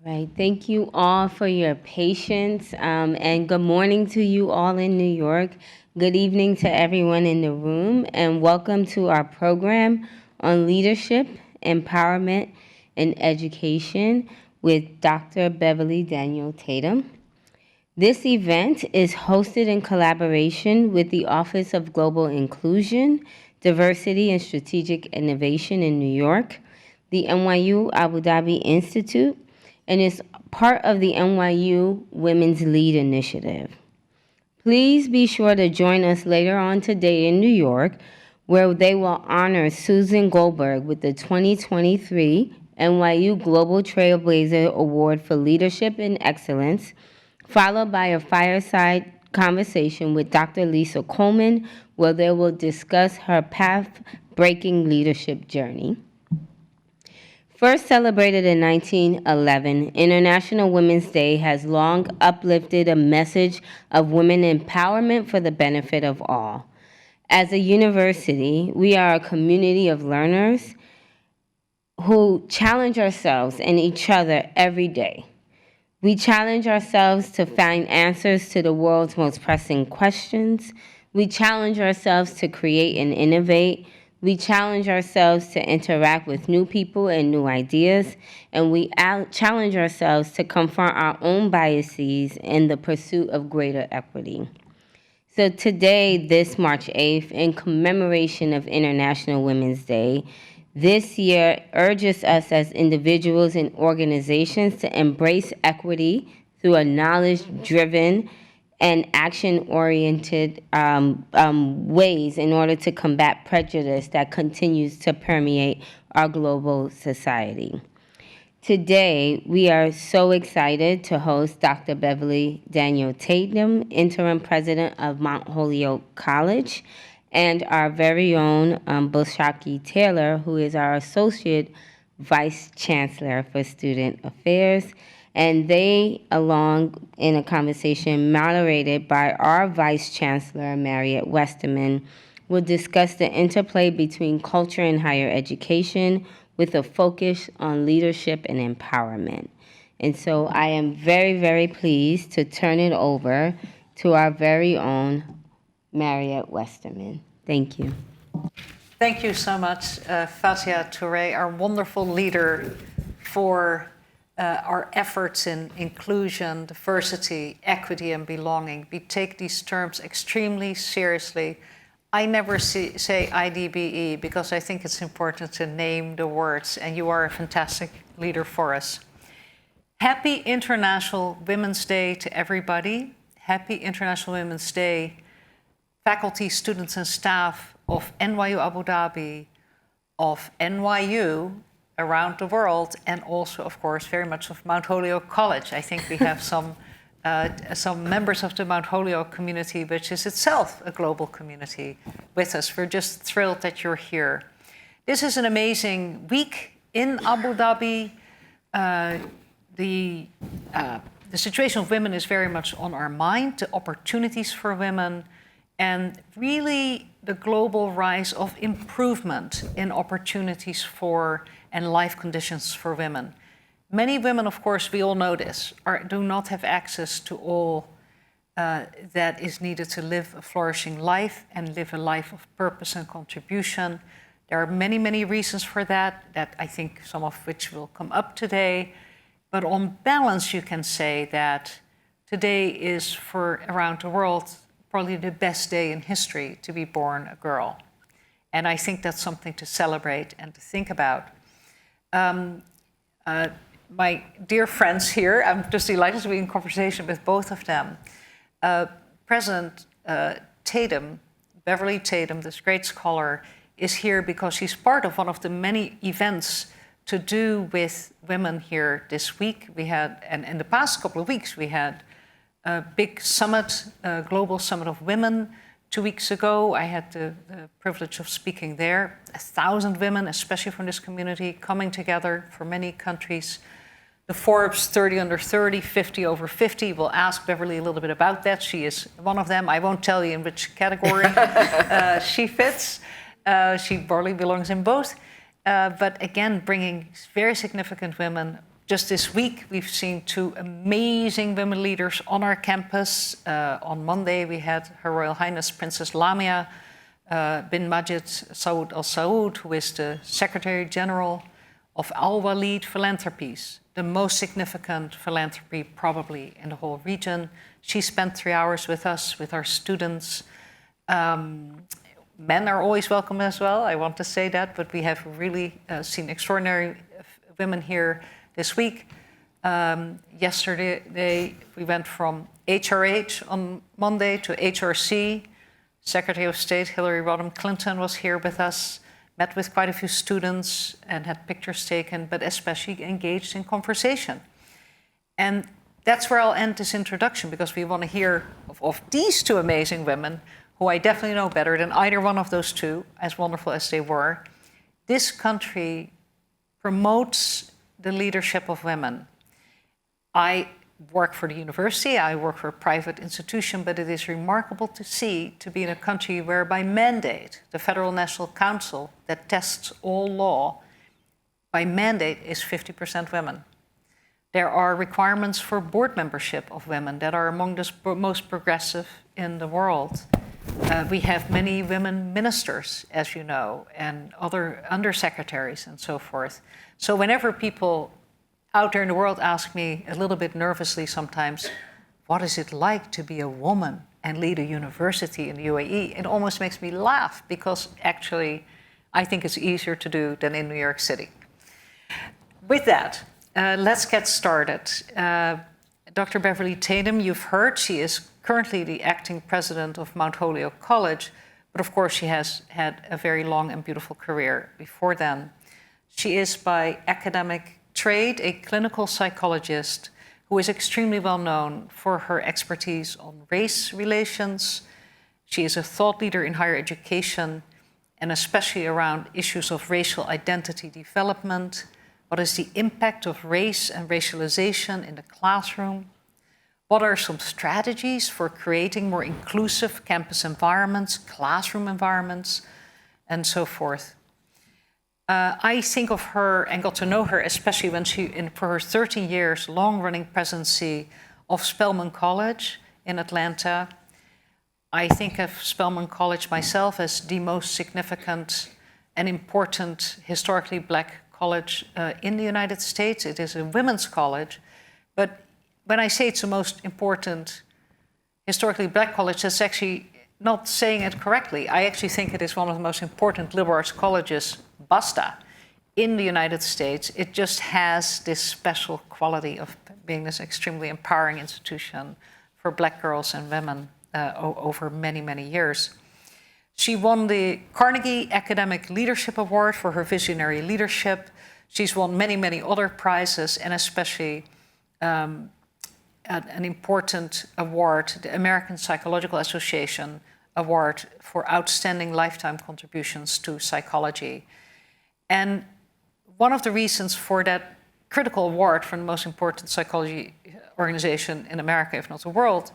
Right. Thank you all for your patience. And good morning to you all in New York. Good evening to everyone in the room. And welcome to our program on leadership, empowerment, and education with Dr. Beverly Daniel Tatum. This event is hosted in collaboration with the Office of Global Inclusion, Diversity, and Strategic Innovation in New York, the NYU Abu Dhabi Institute, and is part of the NYU Women's Lead Initiative. Please be sure to join us later on today in New York, where they will honor Susan Goldberg with the 2023 NYU Global Trailblazer Award for Leadership and Excellence, followed by a fireside conversation with Dr. Lisa Coleman, where they will discuss her path-breaking leadership journey. First celebrated in 1911, International Women's Day has long uplifted a message of women empowerment for the benefit of all. As a university, we are a community of learners who challenge ourselves and each other every day. We challenge ourselves to find answers to the world's most pressing questions. We challenge ourselves to create and innovate. We challenge ourselves to interact with new people and new ideas. And we challenge ourselves to confront our own biases in the pursuit of greater equity. So today, this March 8th, in commemoration of International Women's Day, this year urges us as individuals and organizations to embrace equity through a knowledge-driven and action-oriented ways in order to combat prejudice that continues to permeate our global society. Today, we are so excited to host Dr. Beverly Daniel Tatum, interim president of Mount Holyoke College, and our very own Boshaki Taylor, who is our associate vice chancellor for student affairs. And they, along in a conversation moderated by our Vice Chancellor Mariët Westermann, will discuss the interplay between culture and higher education with a focus on leadership and empowerment. And so I am very, very pleased to turn it over to our very own Mariët Westermann. Thank you. Thank you so much, Fatia Touré, our wonderful leader for our efforts in inclusion, diversity, equity, and belonging. We take these terms extremely seriously. I never say IDBE because I think it's important to name the words, and you are a fantastic leader for us. Happy International Women's Day to everybody. Happy International Women's Day, faculty, students, and staff of NYU Abu Dhabi, of NYU around the world, and also, of course, very much of Mount Holyoke College. I think we have some members of the Mount Holyoke community, which is itself a global community, with us. We're just thrilled that you're here. This is an amazing week in Abu Dhabi. The situation of women is very much on our mind, the opportunities for women, and really the global rise of improvement in opportunities for and life conditions for women. Many women, of course, we all know this, do not have access to all that is needed to live a flourishing life and live a life of purpose and contribution. There are many, many reasons for that I think some of which will come up today. But on balance, you can say that today is, for around the world, probably the best day in history to be born a girl. And I think that's something to celebrate and to think about. My dear friends here, I'm just delighted to be in conversation with both of them. President Tatum, Beverly Tatum, this great scholar, is here because she's part of one of the many events to do with women here this week. We had, and in the past couple of weeks, we had a big summit, a global summit of women. 2 weeks ago, I had the privilege of speaking there. 1,000 women, especially from this community, coming together from many countries. The Forbes 30 under 30, 50 over 50. We'll ask Beverly a little bit about that. She is one of them. I won't tell you in which category she fits. She probably belongs in both. But again, bringing very significant women Just this week, we've seen 2 amazing women leaders on our campus. On Monday, we had Her Royal Highness Princess Lamia bin Majid Saud Al Saud, who is the Secretary General of Al Walid Philanthropies, the most significant philanthropy probably in the whole region. She spent 3 hours with us, with our students. Men are always welcome as well, I want to say that, but we have really seen extraordinary women here this week. Yesterday, we went from HRH on Monday to HRC. Secretary of State Hillary Rodham Clinton was here with us, met with quite a few students and had pictures taken, but especially engaged in conversation. And that's where I'll end this introduction, because we want to hear of these 2 amazing women, who I definitely know better than either one of those 2, as wonderful as they were. This country promotes the leadership of women. I work for the university, I work for a private institution, but it is remarkable to see to be in a country where by mandate, the Federal National Council that tests all law, by mandate is 50% women. There are requirements for board membership of women that are among the most progressive in the world. We have many women ministers, as you know, and other undersecretaries and so forth. So whenever people out there in the world ask me a little bit nervously sometimes, what is it like to be a woman and lead a university in the UAE? It almost makes me laugh, because actually I think it's easier to do than in New York City. With that, let's get started. Dr. Beverly Tatum, you've heard, she is currently the acting president of Mount Holyoke College, but of course she has had a very long and beautiful career before then. She is by academic trade a clinical psychologist who is extremely well known for her expertise on race relations. She is a thought leader in higher education, and especially around issues of racial identity development. What is the impact of race and racialization in the classroom? What are some strategies for creating more inclusive campus environments, classroom environments, and so forth? I think of her and got to know her, especially when for her 13 years long-running presidency of Spelman College in Atlanta. I think of Spelman College myself as the most significant and important historically Black college in the United States. It is a women's college, but when I say it's the most important historically Black college, that's actually not saying it correctly. I actually think it is one of the most important liberal arts colleges, basta, in the United States. It just has this special quality of being this extremely empowering institution for Black girls and women over many, many years. She won the Carnegie Academic Leadership Award for her visionary leadership. She's won many, many other prizes, and especially an important award, the American Psychological Association Award for Outstanding Lifetime Contributions to Psychology. And one of the reasons for that critical award from the most important psychology organization in America, if not the world,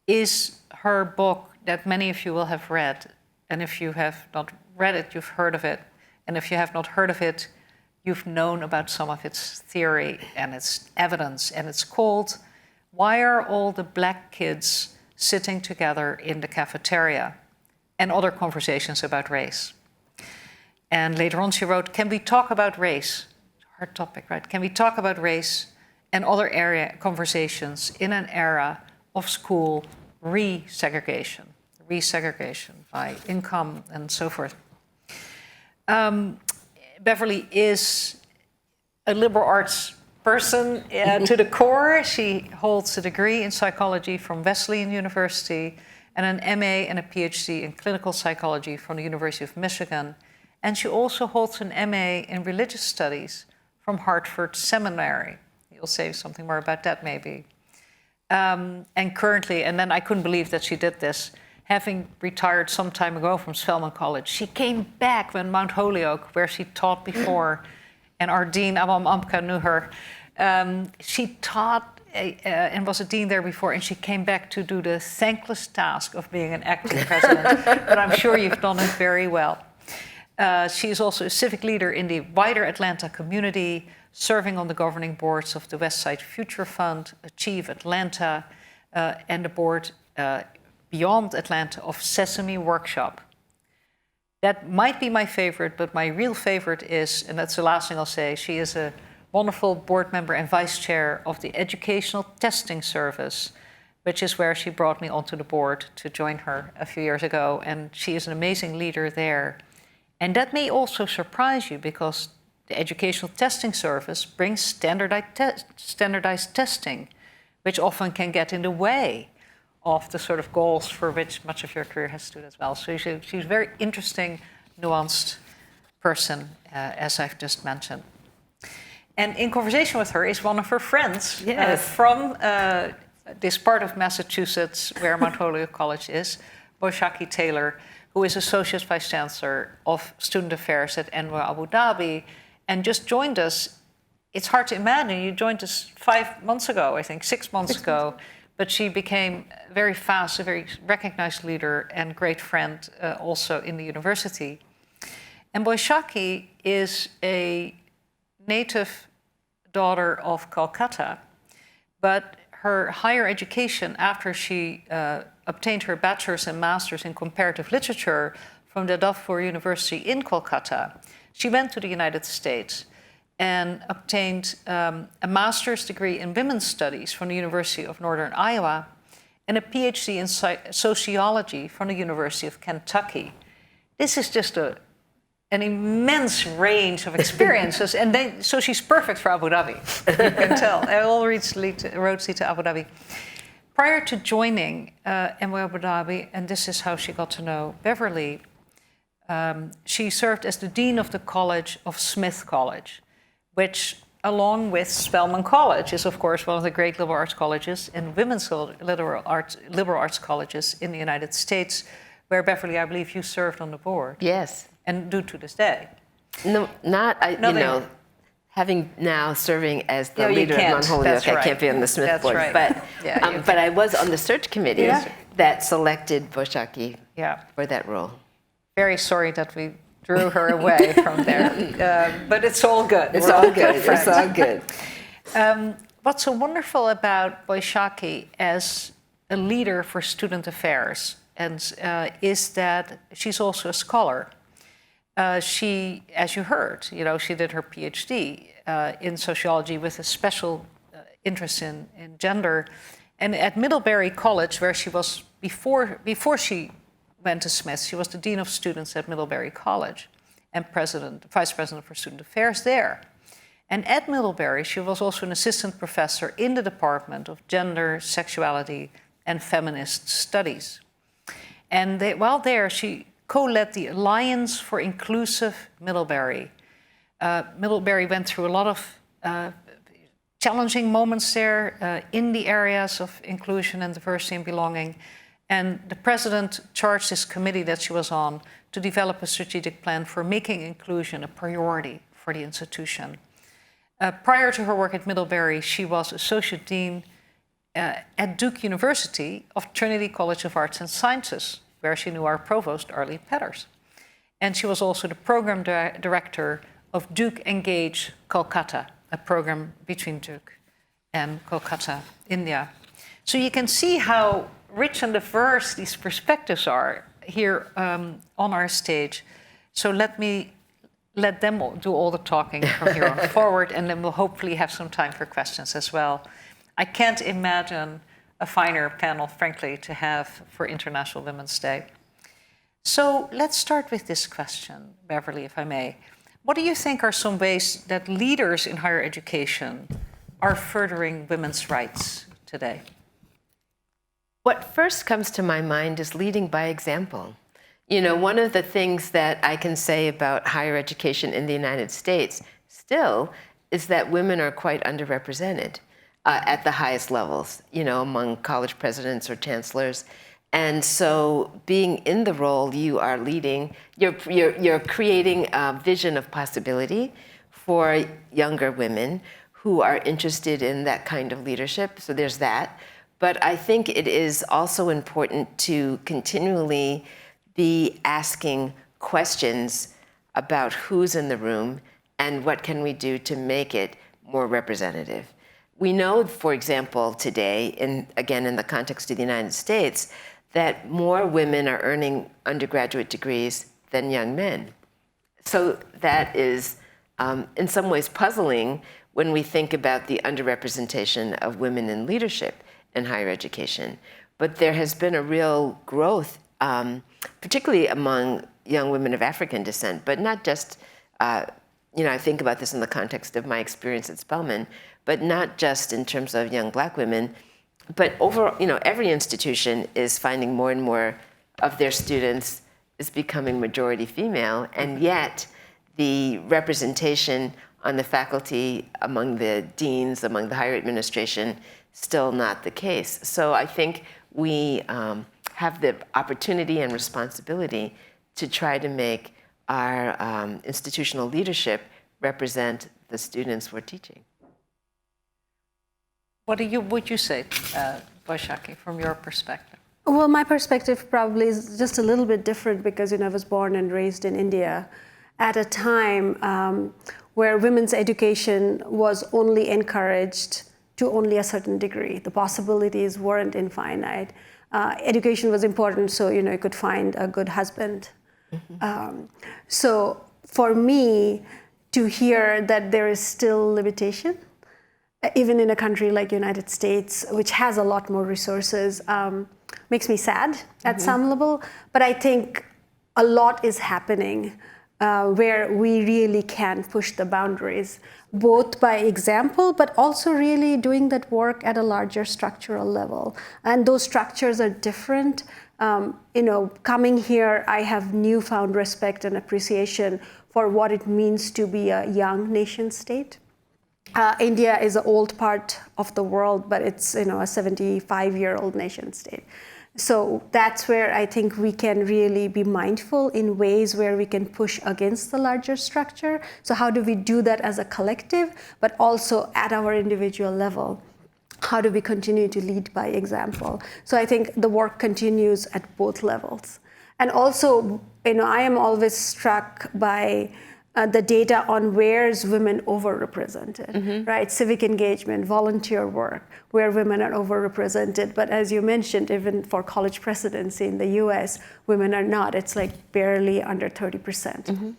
is her book that many of you will have read. And if you have not read it, you've heard of it. And if you have not heard of it, you've known about some of its theory and its evidence. And it's called Why Are All the Black Kids Sitting Together in the Cafeteria? And Other Conversations About Race. And later on she wrote, Can we talk about race? Hard topic, right? Can we talk about race and other conversations in an era of school resegregation by income and so forth? Beverly is a liberal arts person to the core. She holds a degree in psychology from Wesleyan University and an MA and a PhD in clinical psychology from the University of Michigan. And she also holds an MA in religious studies from Hartford Seminary. You'll say something more about that maybe. And currently, and then I couldn't believe that she did this, having retired some time ago from Spelman College, she came back when Mount Holyoke, where she taught before, and our dean, Awam Amka, knew her. She taught and was a dean there before, and she came back to do the thankless task of being an acting president. But I'm sure you've done it very well. She is also a civic leader in the wider Atlanta community, serving on the governing boards of the Westside Future Fund, Achieve Atlanta, and the board beyond Atlanta of Sesame Workshop. That might be my favorite, but my real favorite is, and that's the last thing I'll say, she is a wonderful board member and vice chair of the Educational Testing Service, which is where she brought me onto the board to join her a few years ago, and she is an amazing leader there. And that may also surprise you, because the Educational Testing Service brings standardized testing, which often can get in the way of the sort of goals for which much of your career has stood as well. So she's a very interesting, nuanced person, as I've just mentioned. And in conversation with her is one of her friends from this part of Massachusetts where Mount Holyoke College is, Boishaki Taylor, who is Associate Vice Chancellor of Student Affairs at NYU Abu Dhabi, and just joined us. It's hard to imagine, you joined us 5 months ago, I think, 6 months ago, but she became very fast a very recognized leader and great friend also in the university. And Boishaki is a native daughter of Calcutta, but her higher education, after she obtained her bachelor's and master's in comparative literature from the Dartmouth University in Kolkata, she went to the United States and obtained a master's degree in women's studies from the University of Northern Iowa and a PhD in sociology from the University of Kentucky. This is just an immense range of experiences, and so she's perfect for Abu Dhabi, you can tell. All roads lead to Abu Dhabi. Prior to joining NYU Abu Dhabi, and this is how she got to know Beverly, she served as the dean of the College of Smith College, which, along with Spelman College, is of course one of the great liberal arts colleges and women's liberal arts colleges in the United States, where Beverly, I believe you served on the board. Yes. And do to this day. No, having now serving as the leader of Mount Holyoke, I can't be on the Smith board. Right. But I was on the search committee that selected Boishaki for that role. Very sorry that we drew her away from there, but it's all good. It's all good. It's all good. What's so wonderful about Boishaki as a leader for student affairs is that she's also a scholar. She, as you heard, she did her PhD in sociology with a special interest in gender. And at Middlebury College, where she was before she went to Smith, she was the dean of students at Middlebury College and vice president for student affairs there. And at Middlebury, she was also an assistant professor in the Department of Gender, Sexuality, and Feminist Studies. And while there, she co-led the Alliance for Inclusive Middlebury. Middlebury went through a lot of challenging moments there in the areas of inclusion and diversity and belonging. And the president charged this committee that she was on to develop a strategic plan for making inclusion a priority for the institution. Prior to her work at Middlebury, she was associate dean at Duke University of Trinity College of Arts and Sciences, where she knew our provost, Arlie Petters. And she was also the program director of Duke Engage Kolkata, a program between Duke and Kolkata, India. So you can see how rich and diverse these perspectives are here on our stage. So let them do all the talking from here on forward, and then we'll hopefully have some time for questions as well. I can't imagine a finer panel, frankly, to have for International Women's Day. So let's start with this question, Beverly, if I may. What do you think are some ways that leaders in higher education are furthering women's rights today? What first comes to my mind is leading by example. One of the things that I can say about higher education in the United States still is that women are quite underrepresented at the highest levels, among college presidents or chancellors. And so being in the role you are leading, you're creating a vision of possibility for younger women who are interested in that kind of leadership. So there's that. But I think it is also important to continually be asking questions about who's in the room and what can we do to make it more representative. We know, for example, today, again in the context of the United States, that more women are earning undergraduate degrees than young men. So that is, in some ways, puzzling when we think about the underrepresentation of women in leadership in higher education. But there has been a real growth, particularly among young women of African descent, but not just, I think about this in the context of my experience at Spelman, but not just in terms of young Black women, but every institution is finding more and more of their students is becoming majority female, and yet the representation on the faculty, among the deans, among the higher administration, still not the case. So I think we have the opportunity and responsibility to try to make our institutional leadership represent the students we're teaching. What would you say, Boishaki, from your perspective? Well, my perspective probably is just a little bit different because I was born and raised in India at a time where women's education was only encouraged to only a certain degree. The possibilities weren't infinite. Education was important so you could find a good husband. Mm-hmm. So for me to hear that there is still limitation, even in a country like United States, which has a lot more resources, makes me sad at some level. But I think a lot is happening where we really can push the boundaries, both by example, but also really doing that work at a larger structural level. And those structures are different. Coming here, I have newfound respect and appreciation for what it means to be a young nation state. India is an old part of the world, but it's a 75-year-old nation state. So that's where I think we can really be mindful in ways where we can push against the larger structure. So how do we do that as a collective, but also at our individual level? How do we continue to lead by example? So I think the work continues at both levels. And also, I am always struck by the data on where's women overrepresented, right? Civic engagement, volunteer work, where women are overrepresented. But as you mentioned, even for college presidency in the US, women are not. It's like barely under 30%.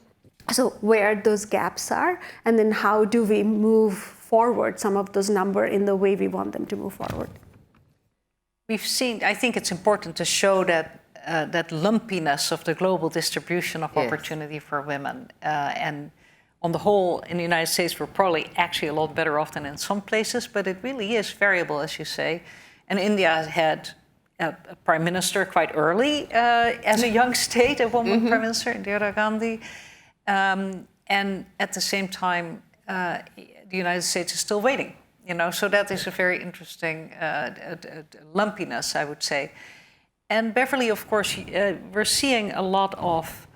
So where those gaps are, and then how do we move forward some of those numbers in the way we want them to move forward? We've seen, I think it's important to show that that lumpiness of the global distribution of opportunity for women. And on the whole, in the United States, we're probably actually a lot better off than in some places, but it really is variable, as you say. And India had a prime minister quite early as a young state, a woman prime minister, Indira Gandhi. And at the same time, the United States is still waiting. So that is a very interesting lumpiness, I would say. And Beverly, of course, we're seeing a lot of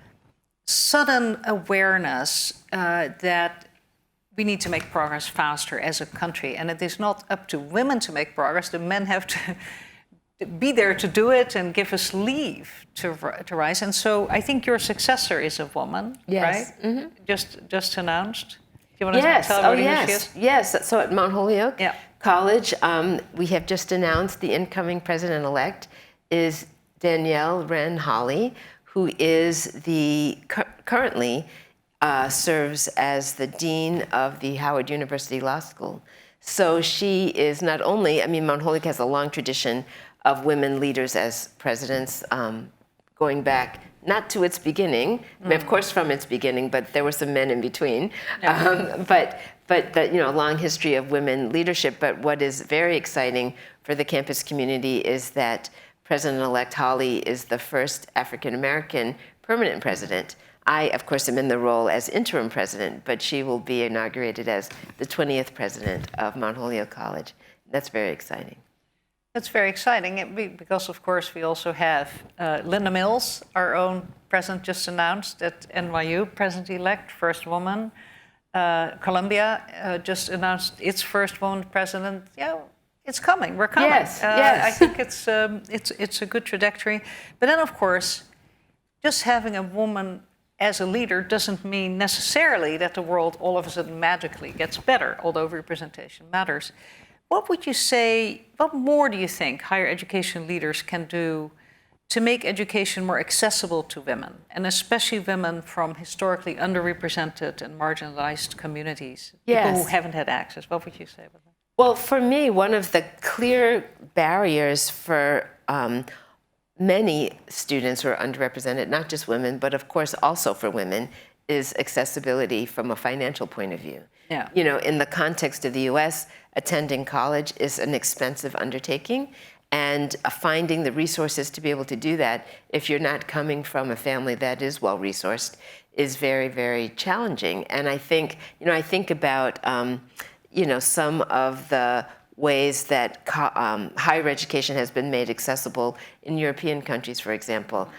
sudden awareness that we need to make progress faster as a country. And it is not up to women to make progress. The men have to be there to do it and give us leave to rise. And so I think your successor is a woman, right? Just announced. Do you want to tell everybody who she is? Yes. So at Mount Holyoke College, we have just announced the incoming president-elect is Danielle Wren-Holley, who is currently serves as the dean of the Howard University Law School. So she is not only, Mount Holyoke has a long tradition of women leaders as presidents, going back not to its beginning, of course from its beginning, but there were some men in between. But a long history of women leadership. But what is very exciting for the campus community is that President-elect Holley is the first African-American permanent president. I, of course, am in the role as interim president, but she will be inaugurated as the 20th president of Mount Holyoke College. That's very exciting. That's very exciting because, of course, we also have Linda Mills, our own president, just announced at NYU, president-elect, first woman. Columbia just announced its first woman president. It's coming. We're coming. Yes. I think it's a good trajectory. But then, of course, just having a woman as a leader doesn't mean necessarily that the world all of a sudden magically gets better, although representation matters. What would you say, what more do you think higher education leaders can do to make education more accessible to women, and especially women from historically underrepresented and marginalized communities, Yes. people who haven't had access? What would you say about that? Well, for me, one of the clear barriers for many students who are underrepresented, not just women, but of course also for women, is accessibility from a financial point of view. Yeah. You know, in the context of the US, attending college is an expensive undertaking, and finding the resources to be able to do that, if you're not coming from a family that is well-resourced, is very, very challenging. And I think, you know, I think about, you know, some of the ways that higher education has been made accessible in European countries, for example,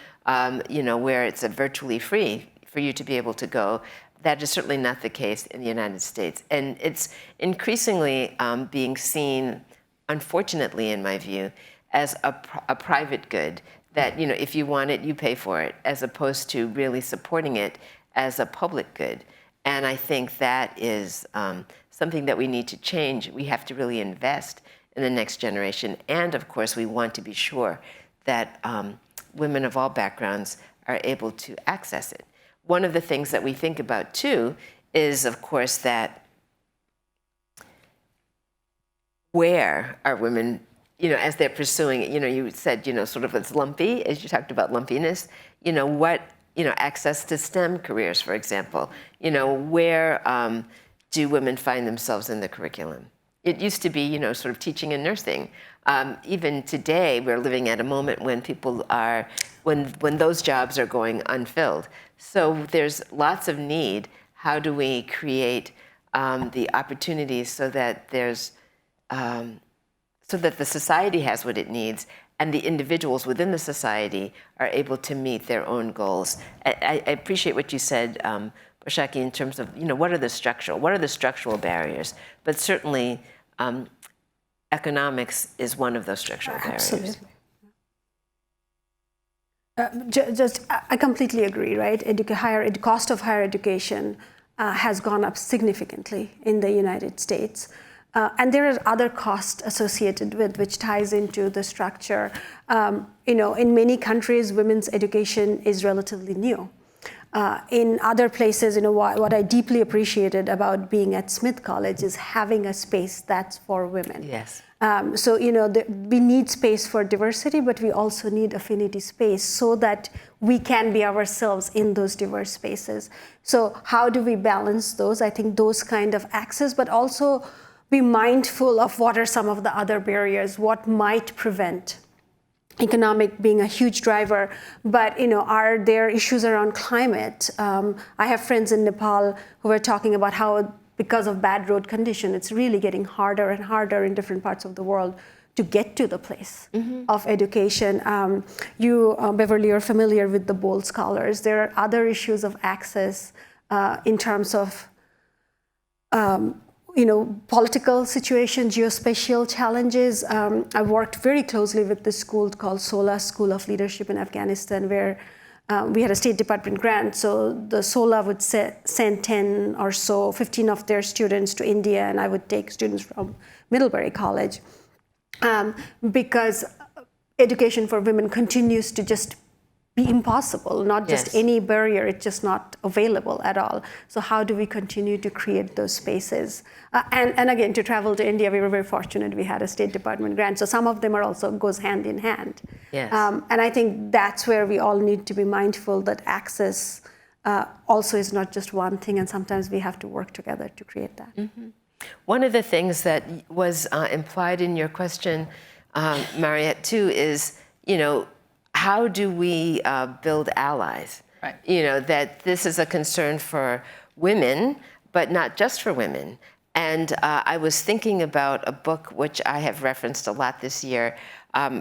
you know, where it's virtually free for you to be able to go. That is certainly not the case in the United States. And it's increasingly being seen, unfortunately, in my view, as a private good that, you know, if you want it, you pay for it, as opposed to really supporting it as a public good. And I think that is something that we need to change. We have to really invest in the next generation. And of course, we want to be sure that women of all backgrounds are able to access it. One of the things that we think about too is, of course, that where are women, you know, as they're pursuing it, you know, you said, you know, sort of it's lumpy, as you talked about lumpiness, you know, what, you know, access to STEM careers, for example, you know, where do women find themselves in the curriculum? It used to be, you know, sort of teaching and nursing. Even today, we're living at a moment when people are, when those jobs are going unfilled. So there's lots of need. How do we create the opportunities so that there's, so that the society has what it needs, and the individuals within the society are able to meet their own goals? I appreciate what you said, Bashaki, in terms of, you know, what are the structural barriers? But certainly, economics is one of those structural barriers. Absolutely. I completely agree, right? Cost of higher education has gone up significantly in the United States. And there are other costs associated with, which ties into the structure. You know, in many countries, women's education is relatively new. In other places, you know, what I deeply appreciated about being at Smith College is having a space that's for women. Yes. So, you know, we need space for diversity, but we also need affinity space so that we can be ourselves in those diverse spaces. So how do we balance those? I think those kind of access, but also be mindful of what are some of the other barriers, what might prevent. Economic being a huge driver, but, you know, are there issues around climate? I have friends in Nepal who are talking about how, because of bad road condition, it's really getting harder and harder in different parts of the world to get to the place of education. Beverly, are familiar with the Bold Scholars. There are other issues of access in terms of you know, political situation, geospatial challenges. I worked very closely with this school called SOLA, School of Leadership in Afghanistan, where we had a State Department grant. So the SOLA would send 10 or so, 15 of their students to India, and I would take students from Middlebury College. Because education for women continues to just be impossible, not just Yes. any barrier, it's just not available at all. So how do we continue to create those spaces? And again, to travel to India, we were very fortunate. We had a State Department grant. So some of them are also goes hand in hand. Yes. And I think that's where we all need to be mindful that access also is not just one thing, and sometimes we have to work together to create that. Mm-hmm. One of the things that was implied in your question, Mariët, too, is, you know, how do we build allies? Right. You know, that this is a concern for women, but not just for women. And I was thinking about a book which I have referenced a lot this year,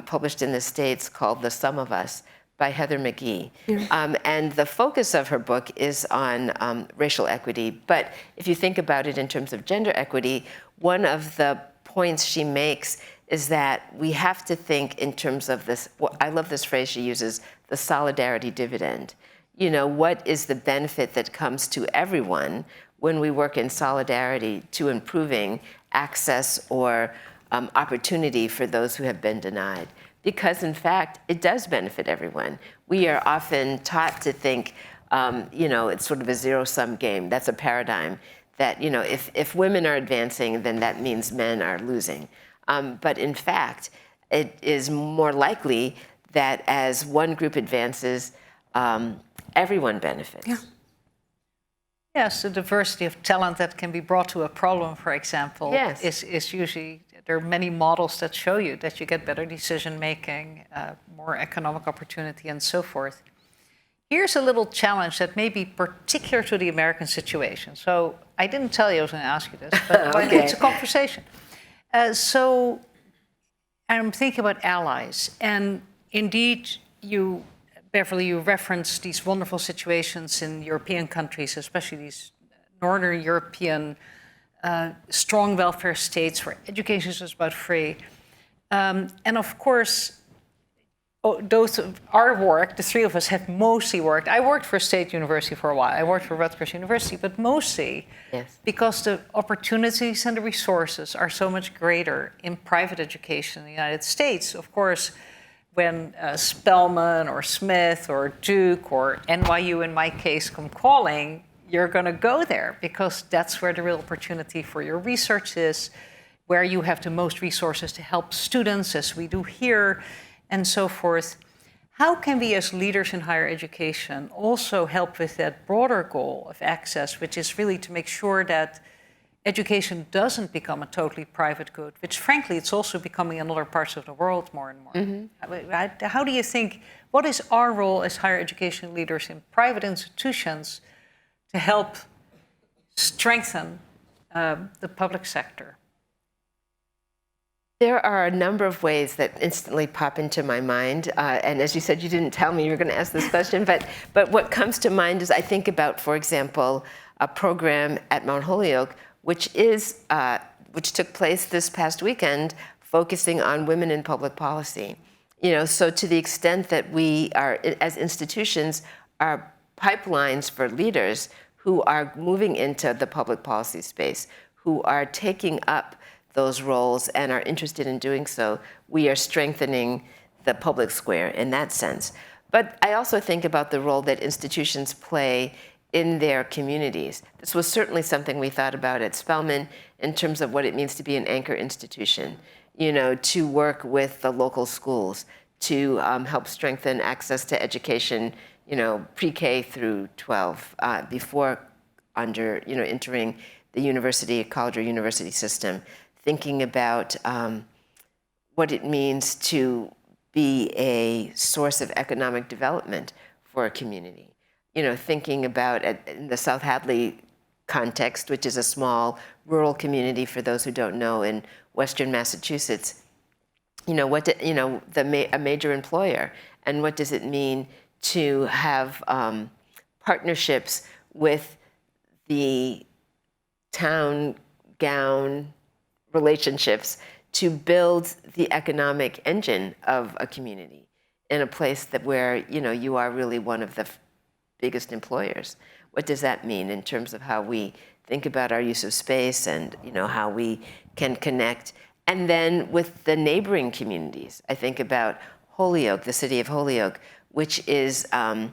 published in the States, called The Sum of Us by Heather McGhee. Yeah. And the focus of her book is on racial equity. But if you think about it in terms of gender equity, one of the points she makes is that we have to think in terms of this, I love this phrase she uses, the solidarity dividend. what is the benefit that comes to everyone when we work in solidarity to improving access or opportunity for those who have been denied. Because in fact, it does benefit everyone. We are often taught to think, it's sort of a zero-sum game. That's a paradigm that, if women are advancing, then that means men are losing. But in fact, it is more likely that as one group advances, everyone benefits. Yeah. Yes, the diversity of talent that can be brought to a problem, for example, Yes. is usually, there are many models that show you that you get better decision making, more economic opportunity, and so forth. Here's a little challenge that may be particular to the American situation. So I didn't tell you I was going to ask you this, but Okay. it's a conversation. So I'm thinking about allies, and indeed, Beverly, you referenced these wonderful situations in European countries, especially these Northern European strong welfare states where education is just about free. And of course, those of our work, the three of us have mostly worked. I worked for a state university for a while. I worked for Rutgers University, but mostly because the opportunities and the resources are so much greater in private education in the United States. Of course, when Spelman or Smith or Duke or NYU, in my case, come calling, you're going to go there because that's where the real opportunity for your research is, where you have the most resources to help students, as we do here, and so forth. How can we as leaders in higher education also help with that broader goal of access, which is really to make sure that education doesn't become a totally private good, which frankly it's also becoming in other parts of the world more and more. Mm-hmm. How do you think, what is our role as higher education leaders in private institutions to help strengthen the public sector? There are a number of ways that instantly pop into my mind. And as you said, you didn't tell me you were going to ask this question, but what comes to mind is I think about, for example, a program at Mount Holyoke, which took place this past weekend, focusing on women in public policy. So to the extent that we are, as institutions, are pipelines for leaders who are moving into the public policy space, who are taking up those roles and are interested in doing so, we are strengthening the public square in that sense. But I also think about the role that institutions play in their communities. This was certainly something we thought about at Spelman in terms of what it means to be an anchor institution, to work with the local schools, to help strengthen access to education, pre-K through 12, before entering the university, college or university system, thinking about what it means to be a source of economic development for a community. Thinking about in the South Hadley context, which is a small rural community for those who don't know in Western Massachusetts, a major employer, and what does it mean to have partnerships with the town gown relationships to build the economic engine of a community in a place where you are really one of the biggest employers. What does that mean in terms of how we think about our use of space and how we can connect? And then with the neighboring communities, I think about Holyoke, the city of Holyoke, which is a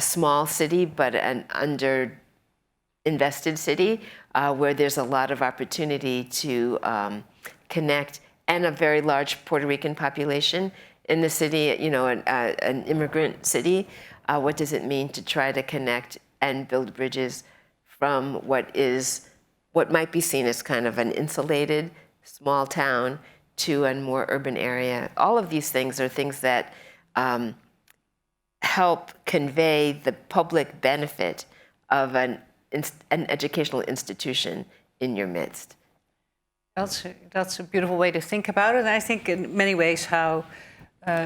small city but an under-invested city where there's a lot of opportunity to connect, and a very large Puerto Rican population in the city, an immigrant city. What does it mean to try to connect and build bridges from what might be seen as kind of an insulated small town to a more urban area? All of these things are things that help convey the public benefit of an educational institution in your midst. That's a beautiful way to think about it. And I think in many ways how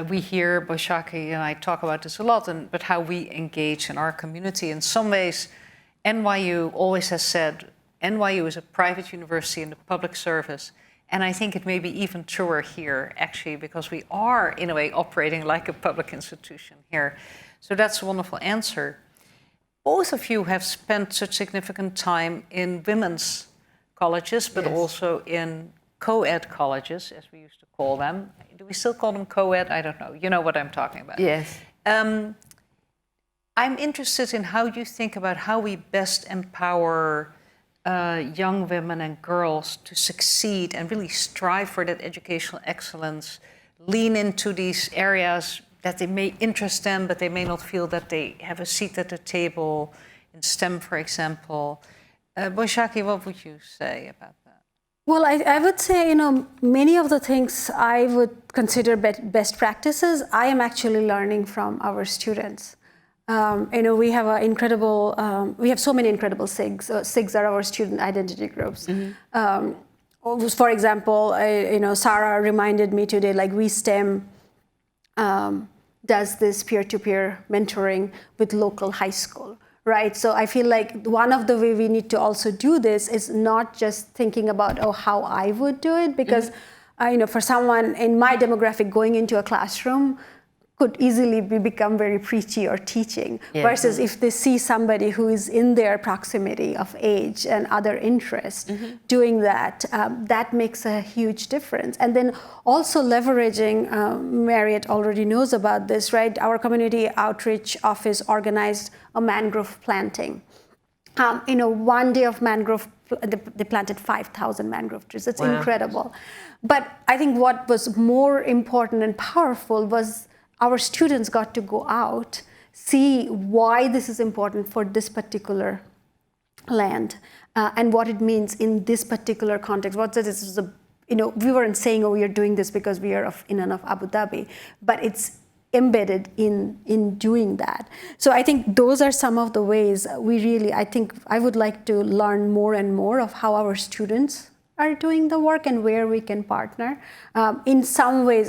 we hear, Boshaki and I talk about this a lot, but how we engage in our community. In some ways, NYU always has said, NYU is a private university in the public service, And I think it may be even truer here, actually, because we are, in a way, operating like a public institution here. So that's a wonderful answer. Both of you have spent such significant time in women's colleges, but also in co-ed colleges, as we used to call them. Do we still call them co-ed? I don't know. You know what I'm talking about. Yes. I'm interested in how you think about how we best empower young women and girls to succeed and really strive for that educational excellence, lean into these areas that they may interest them, but they may not feel that they have a seat at the table, in STEM, for example. Boishaki, what would you say about that? Well, I would say, many of the things I would consider best practices, I am actually learning from our students. We have we have so many incredible SIGs. SIGs are our student identity groups. For example, Sarah reminded me today, like WeSTEM does this peer-to-peer mentoring with local high school, right? So I feel like one of the way we need to also do this is not just thinking about, how I would do it, because for someone in my demographic, going into a classroom could easily become very preachy or teaching, versus if they see somebody who is in their proximity of age and other interests doing that, that makes a huge difference. And then also leveraging, Mariët already knows about this, right? Our community outreach office organized a mangrove planting. One day of mangrove, they planted 5,000 mangrove trees. It's incredible. But I think what was more important and powerful was our students got to go out, see why this is important for this particular land, and what it means in this particular context. What this is, we weren't saying, we are doing this because we are in and of Abu Dhabi, but it's embedded in doing that. So I think those are some of the ways I would like to learn more and more of how our students are doing the work and where we can partner. In some ways,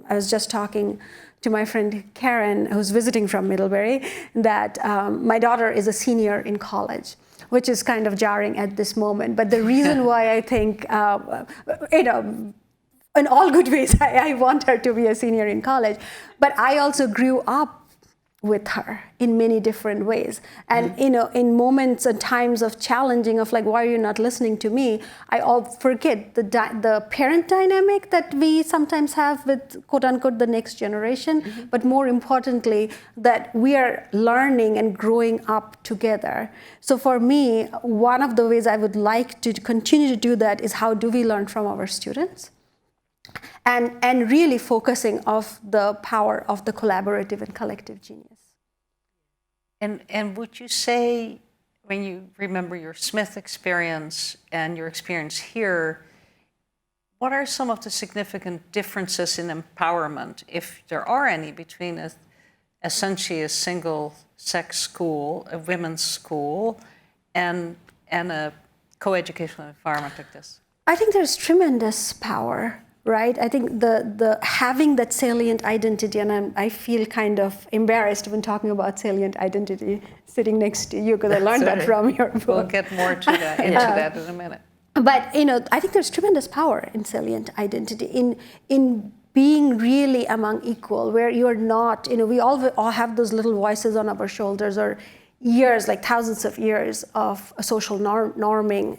I was just talking to my friend Karen, who's visiting from Middlebury, that my daughter is a senior in college, which is kind of jarring at this moment. But the reason why I think, in all good ways, I want her to be a senior in college. But I also grew up with her in many different ways. And in moments and times of challenging, of like, why are you not listening to me? I all forget the parent dynamic that we sometimes have with quote unquote the next generation, but more importantly, that we are learning and growing up together. So for me, one of the ways I would like to continue to do that is how do we learn from our students? And really focusing of the power of the collaborative and collective genius. And would you say, when you remember your Smith experience and your experience here, what are some of the significant differences in empowerment, if there are any, between essentially a single-sex school, a women's school, and a co-educational environment like this? I think there's tremendous power. Right, I think the having that salient identity, and I feel kind of embarrassed when talking about salient identity sitting next to you, because I learned that from your book. We'll get more to that, into that in a minute. But I think there's tremendous power in salient identity, in being really among equal, where you're not. We all have those little voices on our shoulders, or years, like thousands of years of social norming,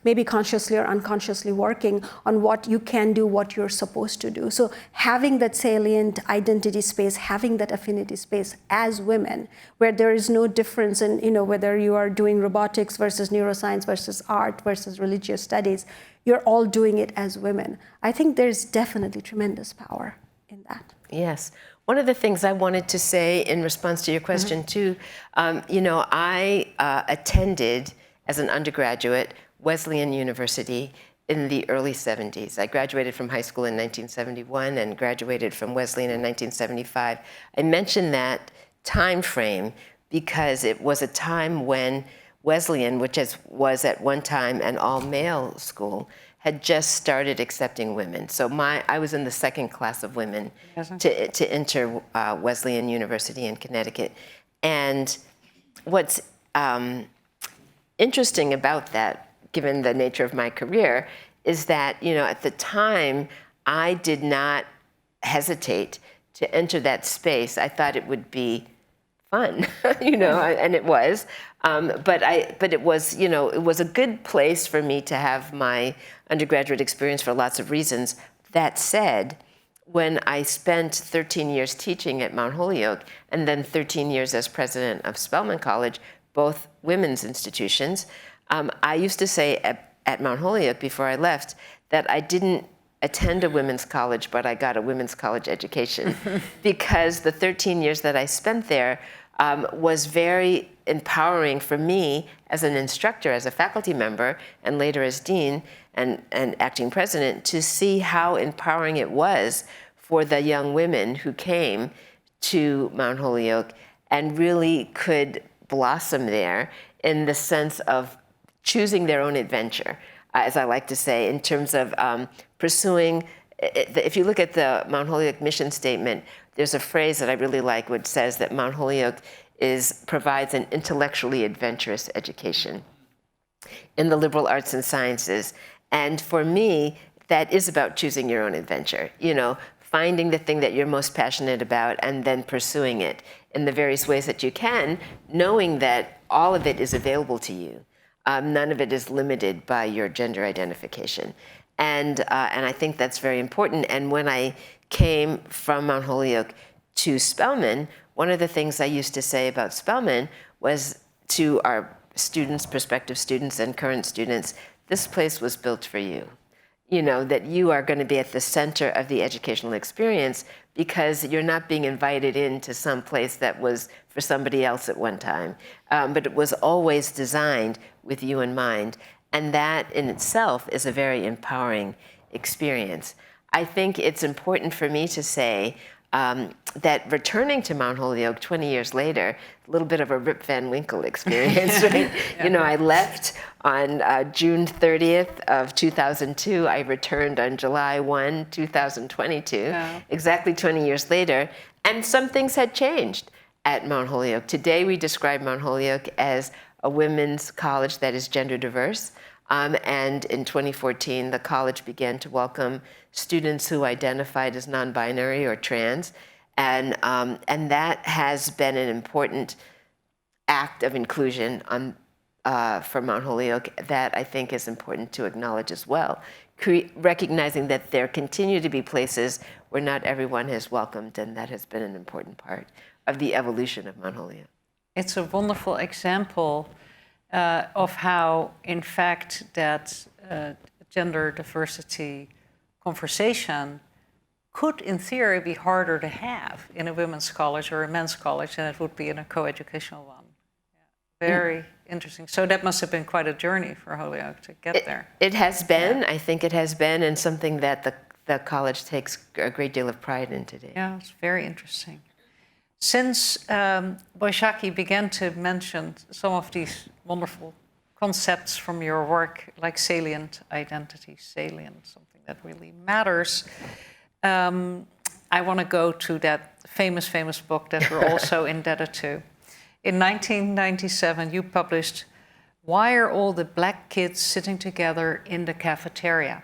maybe consciously or unconsciously working on what you can do, what you're supposed to do. So having that salient identity space, having that affinity space as women, where there is no difference in, whether you are doing robotics versus neuroscience versus art versus religious studies, you're all doing it as women. I think there's definitely tremendous power in that. Yes. One of the things I wanted to say in response to your question too, I attended as an undergraduate Wesleyan University in the early 70s. I graduated from high school in 1971 and graduated from Wesleyan in 1975. I mention that time frame because it was a time when Wesleyan, which was at one time an all-male school, had just started accepting women. So I was in the second class of women to enter Wesleyan University in Connecticut. And what's interesting about that, given the nature of my career, is that, at the time, I did not hesitate to enter that space. I thought it would be fun, and it was. But it was, it was a good place for me to have my undergraduate experience for lots of reasons. That said, when I spent 13 years teaching at Mount Holyoke and then 13 years as president of Spelman College, both women's institutions, I used to say at Mount Holyoke before I left that I didn't attend a women's college, but I got a women's college education because the 13 years that I spent there was very empowering for me as an instructor, as a faculty member, and later as dean and acting president, to see how empowering it was for the young women who came to Mount Holyoke and really could blossom there in the sense of choosing their own adventure, as I like to say, in terms of pursuing. If you look at the Mount Holyoke mission statement, there's a phrase that I really like which says that Mount Holyoke provides an intellectually adventurous education in the liberal arts and sciences. And for me, that is about choosing your own adventure, finding the thing that you're most passionate about and then pursuing it in the various ways that you can, knowing that all of it is available to you. None of it is limited by your gender identification. And I think that's very important. And when I came from Mount Holyoke to Spelman, one of the things I used to say about Spelman was to our students, prospective students and current students, this place was built for you. That you are going to be at the center of the educational experience because you're not being invited into some place that was for somebody else at one time. But it was always designed with you in mind. And that in itself is a very empowering experience. I think it's important for me to say that returning to Mount Holyoke 20 years later, a little bit of a Rip Van Winkle experience, right? Yeah. I left on June 30th of 2002. I returned on July 1, 2022, exactly 20 years later. And some things had changed at Mount Holyoke. Today, we describe Mount Holyoke as a women's college that is gender diverse. And in 2014, the college began to welcome students who identified as non-binary or trans. And that has been an important act of inclusion for Mount Holyoke that I think is important to acknowledge as well, recognizing that there continue to be places where not everyone is welcomed, and that has been an important part of the evolution of Mount Holyoke. It's a wonderful example of how, in fact, that gender diversity conversation could, in theory, be harder to have in a women's college or a men's college than it would be in a co-educational one. Yeah. Very interesting. So that must have been quite a journey for Holyoke to get there. It has been. Yeah. I think it has been, and something that the college takes a great deal of pride in today. Yeah, it's very interesting. Since Boishaki began to mention some of these wonderful concepts from your work, like salient identity, something that really matters, I want to go to that famous book that we're also indebted to. In 1997, you published Why Are All the Black Kids Sitting Together in the Cafeteria?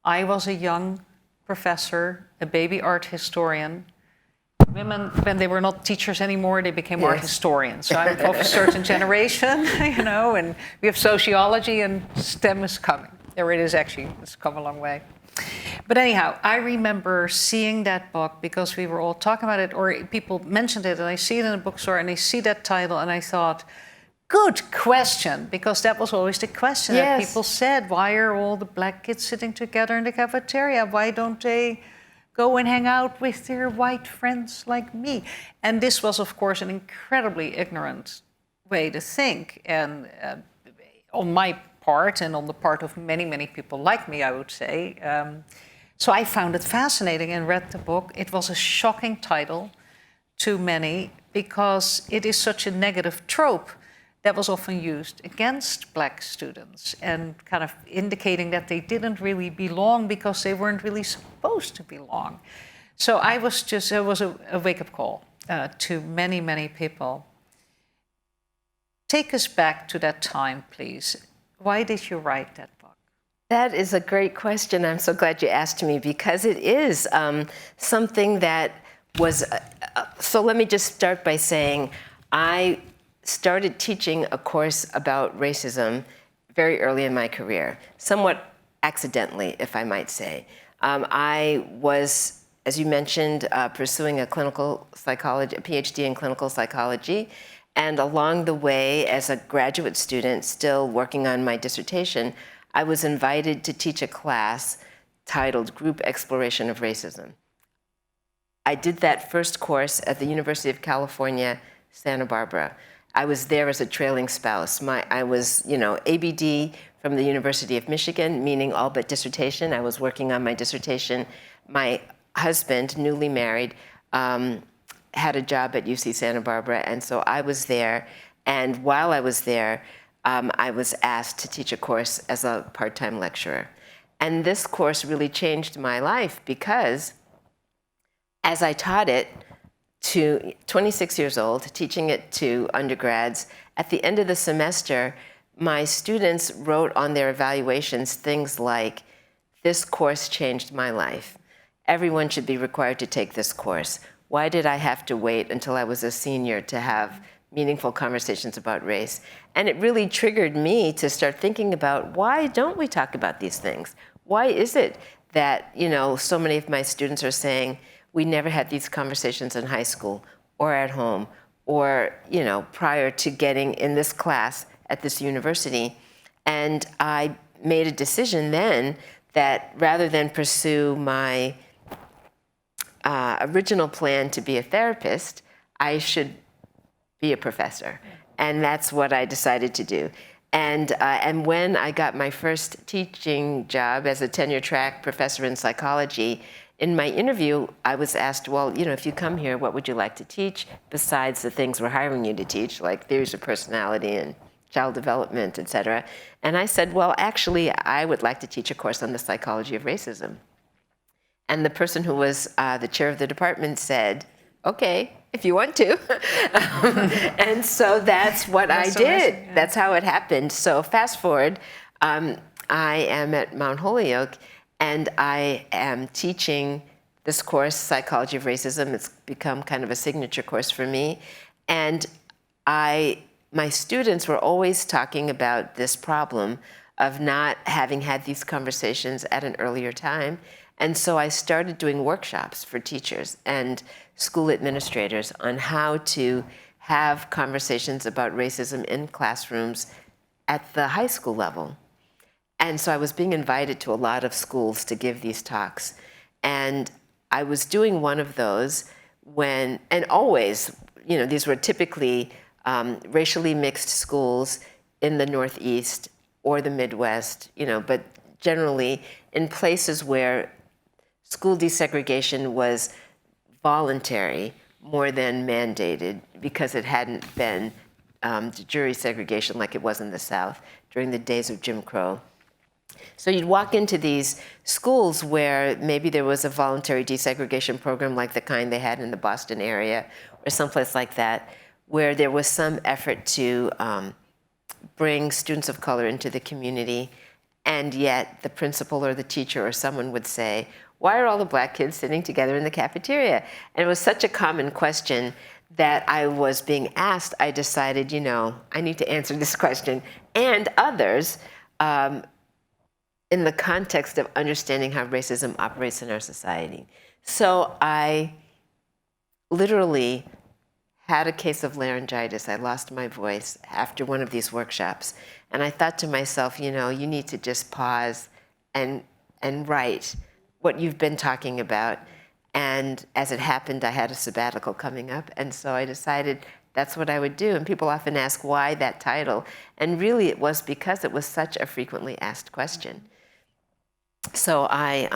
I was a young professor, a baby art historian. Women, when they were not teachers anymore, they became art historians. So I'm of a certain generation, and we have sociology, and STEM is coming. There it is, actually. It's come a long way. But anyhow, I remember seeing that book because we were all talking about it, or people mentioned it, and I see it in a bookstore, and I see that title, and I thought, good question, because that was always the question that people said. Why are all the black kids sitting together in the cafeteria? Why don't they go and hang out with their white friends like me? And this was, of course, an incredibly ignorant way to think. And on my part, and on the part of many, many people like me, I would say. So I found it fascinating and read the book. It was a shocking title to many because it is such a negative trope that was often used against black students and kind of indicating that they didn't really belong because they weren't really supposed to belong. So it was a wake-up call to many, many people. Take us back to that time, please. Why did you write that book? That is a great question. I'm so glad you asked me, because it is something that was, so let me just start by saying I started teaching a course about racism very early in my career, somewhat accidentally, if I might say. I was, as you mentioned, pursuing a clinical psychology, a PhD in clinical psychology, and along the way, as a graduate student still working on my dissertation, I was invited to teach a class titled Group Exploration of Racism. I did that first course at the University of California, Santa Barbara. I was there as a trailing spouse. I was, ABD from the University of Michigan, meaning all but dissertation. I was working on my dissertation. My husband, newly married, had a job at UC Santa Barbara, and so I was there. And while I was there, I was asked to teach a course as a part-time lecturer. And this course really changed my life, because as I taught it to 26 years old, teaching it to undergrads, at the end of the semester, my students wrote on their evaluations things like, "This course changed my life. Everyone should be required to take this course. Why did I have to wait until I was a senior to have meaningful conversations about race?" And it really triggered me to start thinking about, why don't we talk about these things? Why is it that, so many of my students are saying, we never had these conversations in high school or at home or, prior to getting in this class at this university? And I made a decision then that rather than pursue my original plan to be a therapist, I should be a professor. And that's what I decided to do. And when I got my first teaching job as a tenure-track professor in psychology, in my interview, I was asked, well, if you come here, what would you like to teach besides the things we're hiring you to teach, like theories of personality and child development, et cetera? And I said, well, actually, I would like to teach a course on the psychology of racism. And the person who was the chair of the department said, okay, if you want to. And so that's what I did. Yeah. That's how it happened. So fast forward, I am at Mount Holyoke, and I am teaching this course, Psychology of Racism. It's become kind of a signature course for me. And my students were always talking about this problem of not having had these conversations at an earlier time. And so I started doing workshops for teachers and school administrators on how to have conversations about racism in classrooms at the high school level. And so I was being invited to a lot of schools to give these talks. And I was doing one of those when, and always, these were typically racially mixed schools in the Northeast or the Midwest, but generally in places where school desegregation was voluntary more than mandated, because it hadn't been jury segregation like it was in the South during the days of Jim Crow. So you'd walk into these schools where maybe there was a voluntary desegregation program like the kind they had in the Boston area or someplace like that, where there was some effort to bring students of color into the community, and yet the principal or the teacher or someone would say, why are all the black kids sitting together in the cafeteria? And it was such a common question that I was being asked, I decided, I need to answer this question and others in the context of understanding how racism operates in our society. So I literally had a case of laryngitis. I lost my voice after one of these workshops. And I thought to myself, you need to just pause and write what you've been talking about. And as it happened, I had a sabbatical coming up. And so I decided that's what I would do. And people often ask why that title. And really it was because it was such a frequently asked question. So I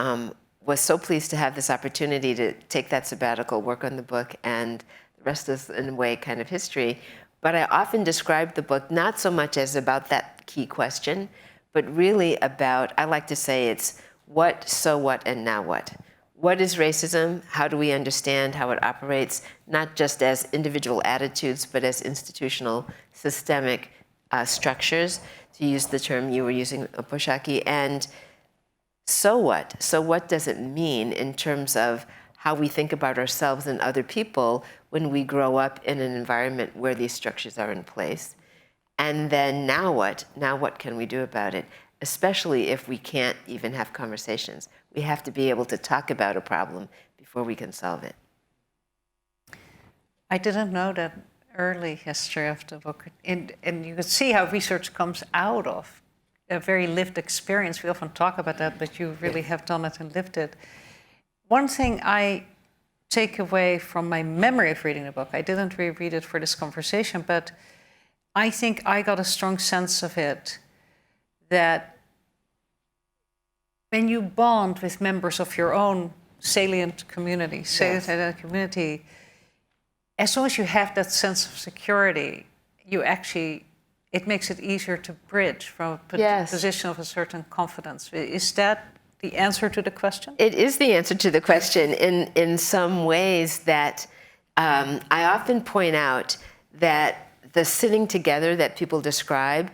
was so pleased to have this opportunity to take that sabbatical, work on the book, and the rest is, in a way, kind of history. But I often describe the book not so much as about that key question, but really about, I like to say it's what, so what, and now what. What is racism? How do we understand how it operates, not just as individual attitudes, but as institutional, systemic structures, to use the term you were using, Poshaki, and so what? So what does it mean in terms of how we think about ourselves and other people when we grow up in an environment where these structures are in place? And then now what? Now what can we do about it? Especially if we can't even have conversations. We have to be able to talk about a problem before we can solve it. I didn't know that early history of the book. And you could see how research comes out of a very lived experience. We often talk about that, but you really have done it and lived it. One thing I take away from my memory of reading the book, I didn't reread it for this conversation, but I think I got a strong sense of it, that when you bond with members of your own salient community, as long as you have that sense of security, it makes it easier to bridge from a position of a certain confidence. Is that the answer to the question? It is the answer to the question in some ways that I often point out that the sitting together that people describe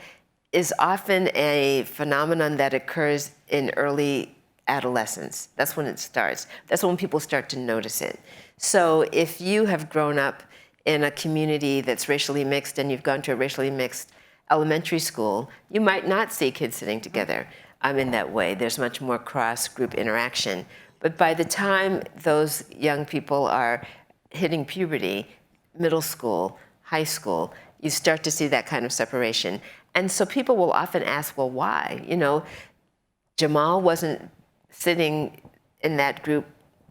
is often a phenomenon that occurs in early adolescence. That's when it starts. That's when people start to notice it. So if you have grown up in a community that's racially mixed and you've gone to a racially mixed elementary school, you might not see kids sitting together in that way. There's much more cross-group interaction. But by the time those young people are hitting puberty, middle school, high school, you start to see that kind of separation. And so people will often ask, well, why? You know, Jamal wasn't sitting in that group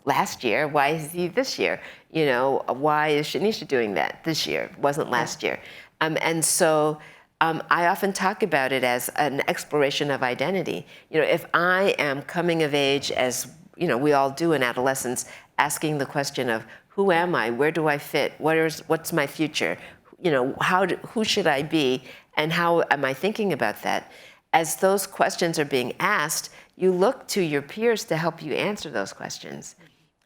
last year. Why is he this year? You know, why is Shanisha doing that this year? It wasn't last year. And so I often talk about it as an exploration of identity. You know, if I am coming of age, as you know, we all do in adolescence, asking the question of who am I? Where do I fit? What's my future? You know, who should I be? And how am I thinking about that? As those questions are being asked, you look to your peers to help you answer those questions.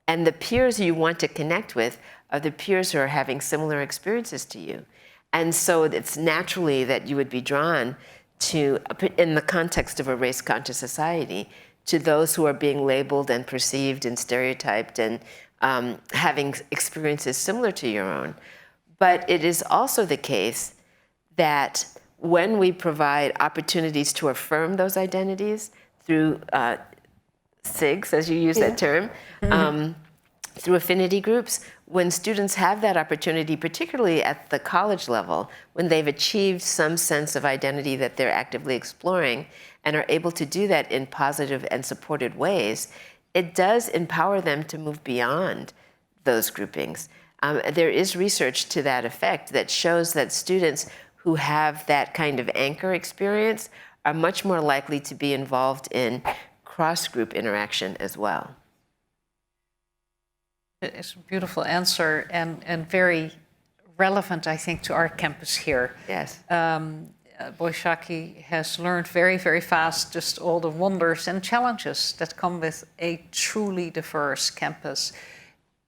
And the peers you want to connect with are the peers who are having similar experiences to you. And so it's naturally that you would be drawn to, in the context of a race-conscious society, to those who are being labeled and perceived and stereotyped and having experiences similar to your own. But it is also the case that when we provide opportunities to affirm those identities through SIGs, as you use that term, through affinity groups, when students have that opportunity, particularly at the college level, when they've achieved some sense of identity that they're actively exploring and are able to do that in positive and supported ways, it does empower them to move beyond those groupings. There is research to that effect that shows that students who have that kind of anchor experience are much more likely to be involved in cross-group interaction as well. It's a beautiful answer and very relevant, I think, to our campus here. Yes. Boishaki has learned very, very fast just all the wonders and challenges that come with a truly diverse campus.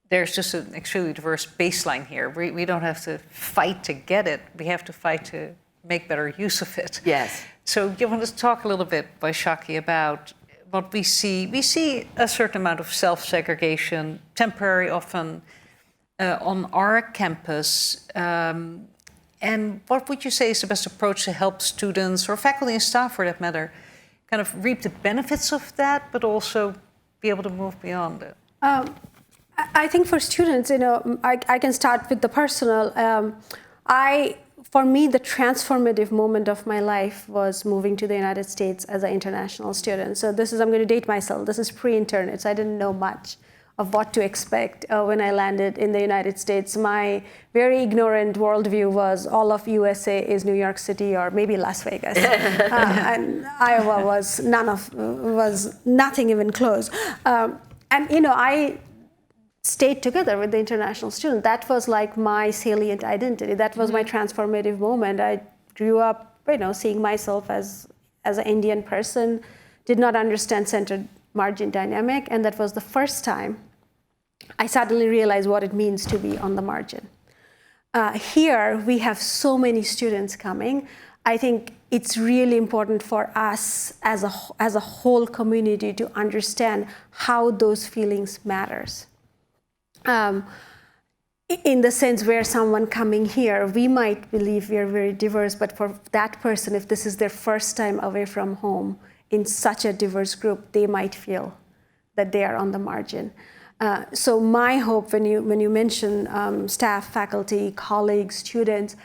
There's just an extremely diverse baseline here. We don't have to fight to get it. We have to fight to make better use of it. Yes. So you want to talk a little bit, Boishaki, about what we see. We see a certain amount of self-segregation, temporary often, on our campus. And what would you say is the best approach to help students, or faculty and staff for that matter, kind of reap the benefits of that, but also be able to move beyond it? I think for students, you know, I can start with the personal. For me, the transformative moment of my life was moving to the United States as an international student. So I'm going to date myself. This is pre-internet, so I didn't know much of what to expect when I landed in the United States. My very ignorant worldview was all of USA is New York City or maybe Las Vegas. And Iowa was nothing even close. And, you know, I stayed together with the international student. That was like my salient identity. That was my transformative moment. I grew up, you know, seeing myself as an Indian person, did not understand center margin dynamic, and that was the first time I suddenly realized what it means to be on the margin. Here, we have so many students coming. I think it's really important for us as a whole community to understand how those feelings matters. In the sense where someone coming here, we might believe we are very diverse, but for that person, if this is their first time away from home in such a diverse group, they might feel that they are on the margin. So my hope, when you mention staff, faculty, colleagues, students,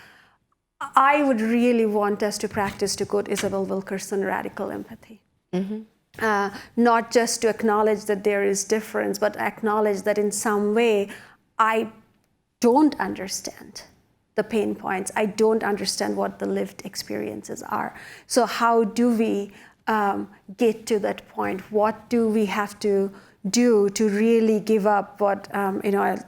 I would really want us to practice, to quote Isabel Wilkerson, radical empathy. Not just to acknowledge that there is difference, but acknowledge that in some way I don't understand the pain points. I don't understand what the lived experiences are. So how do we get to that point? What do we have to do to really give up what, I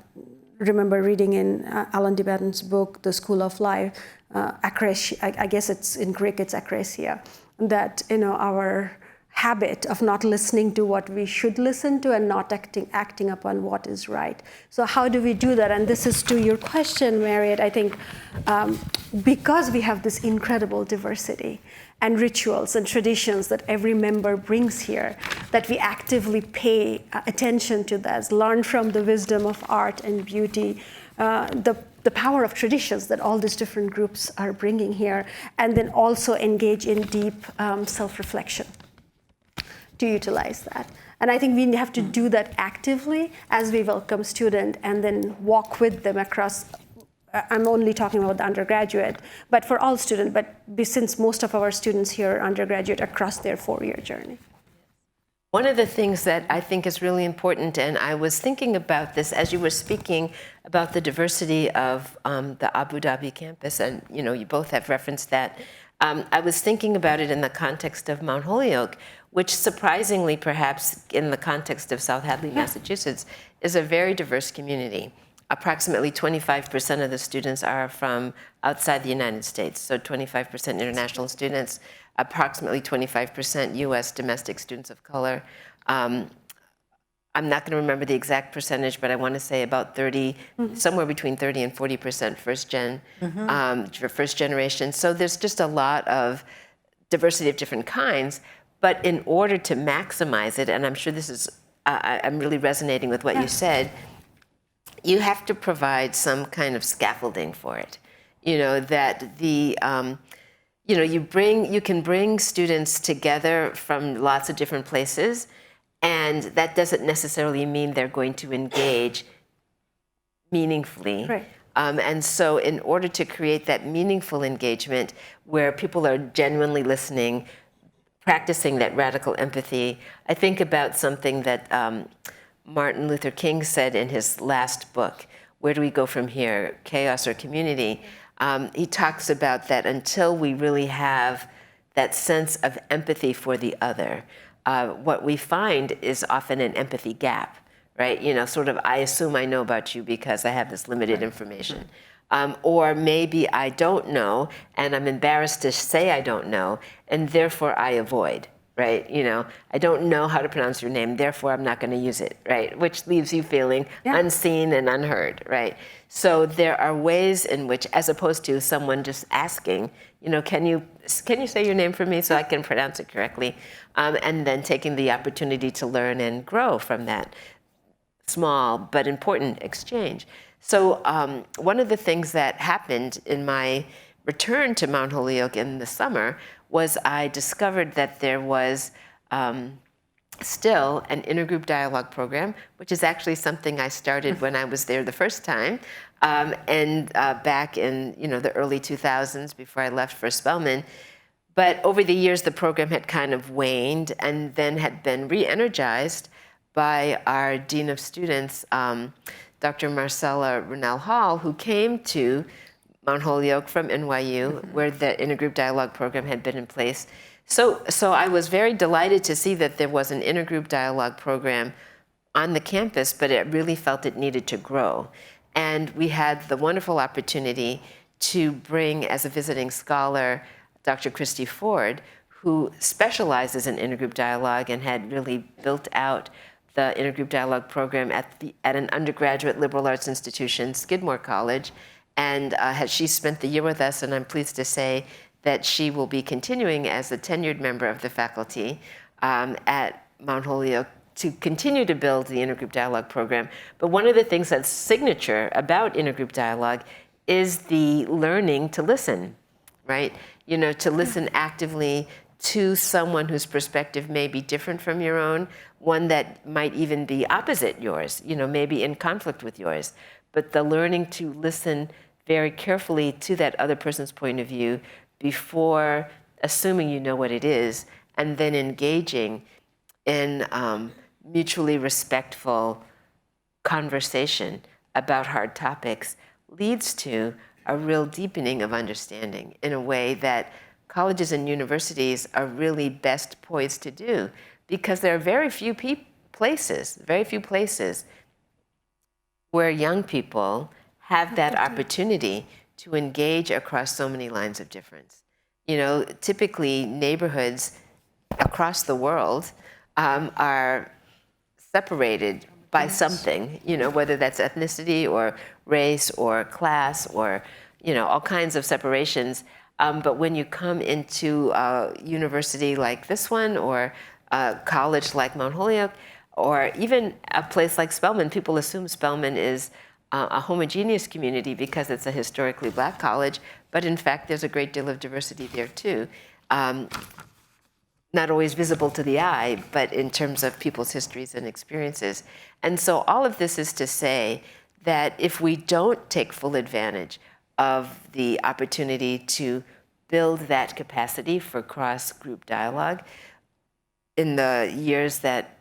remember reading in Alan de Botton's book, The School of Life, I guess it's in Greek, it's akrasia, that our habit of not listening to what we should listen to and not acting upon what is right. So how do we do that? And this is to your question, Mariët. I think because we have this incredible diversity and rituals and traditions that every member brings here, that we actively pay attention to this, learn from the wisdom of art and beauty, the power of traditions that all these different groups are bringing here, and then also engage in deep self-reflection to utilize that. And I think we have to do that actively as we welcome students and then walk with them across. I'm only talking about the undergraduate, but for all students, but since most of our students here are undergraduate, across their 4-year journey. One of the things that I think is really important, and I was thinking about this as you were speaking about the diversity of the Abu Dhabi campus, and you both have referenced that. I was thinking about it in the context of Mount Holyoke, which surprisingly, perhaps in the context of South Hadley, Massachusetts, is a very diverse community. Approximately 25% of the students are from outside the United States, so 25% international students, approximately 25% US domestic students of color. I'm not going to remember the exact percentage, but I want to say about 30, somewhere between 30 and 40% first generation. So there's just a lot of diversity of different kinds. But in order to maximize it, and I'm sure this is, I'm really resonating with what you said, you have to provide some kind of scaffolding for it. That the, you can bring students together from lots of different places, and that doesn't necessarily mean they're going to engage meaningfully. Right. And so in order to create that meaningful engagement where people are genuinely listening, practicing that radical empathy, I think about something that Martin Luther King said in his last book, Where Do We Go From Here, Chaos or Community? He talks about that until we really have that sense of empathy for the other, what we find is often an empathy gap, right? Sort of, I assume I know about you because I have this limited information. Or maybe I don't know, and I'm embarrassed to say I don't know, and therefore I avoid, right? I don't know how to pronounce your name, therefore I'm not going to use it, right? Which leaves you feeling unseen and unheard, right? So there are ways in which, as opposed to someone just asking, can you say your name for me so I can pronounce it correctly? And then taking the opportunity to learn and grow from that small but important exchange. So one of the things that happened in my return to Mount Holyoke in the summer was I discovered that there was still an intergroup dialogue program, which is actually something I started when I was there the first time, and back in the early 2000s before I left for Spelman. But over the years, the program had kind of waned and then had been re-energized by our Dean of Students, Dr. Marcella Rennell Hall, who came to Mount Holyoke from NYU, where the intergroup dialogue program had been in place. So I was very delighted to see that there was an intergroup dialogue program on the campus, but it really felt it needed to grow. And we had the wonderful opportunity to bring, as a visiting scholar, Dr. Christy Ford, who specializes in intergroup dialogue and had really built out the intergroup dialogue program at an undergraduate liberal arts institution, Skidmore College. And she spent the year with us, and I'm pleased to say that she will be continuing as a tenured member of the faculty at Mount Holyoke to continue to build the intergroup dialogue program. But one of the things that's signature about intergroup dialogue is the learning to listen, right? You know, to listen actively to someone whose perspective may be different from your own, one that might even be opposite yours, you know, maybe in conflict with yours. But the learning to listen very carefully to that other person's point of view before assuming you know what it is, and then engaging in mutually respectful conversation about hard topics leads to a real deepening of understanding in a way that colleges and universities are really best poised to do, because there are very few places where young people have that opportunity to engage across so many lines of difference. You know, typically neighborhoods across the world are separated by something, you know, whether that's ethnicity or race or class or, you know, all kinds of separations. But when you come into a university like this one, or a college like Mount Holyoke, or even a place like Spelman, people assume Spelman is a homogeneous community because it's a historically black college, but in fact there's a great deal of diversity there too. Not always visible to the eye, but in terms of people's histories and experiences. And so all of this is to say that if we don't take full advantage of the opportunity to build that capacity for cross-group dialogue in the years that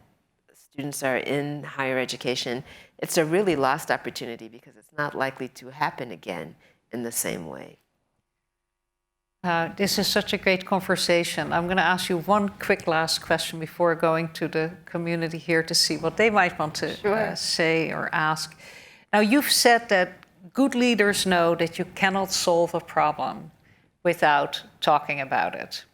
students are in higher education, it's a really lost opportunity because it's not likely to happen again in the same way. This is such a great conversation. I'm going to ask you one quick last question before going to the community here to see what they might want to say or ask. Now, you've said that good leaders know that you cannot solve a problem without talking about it.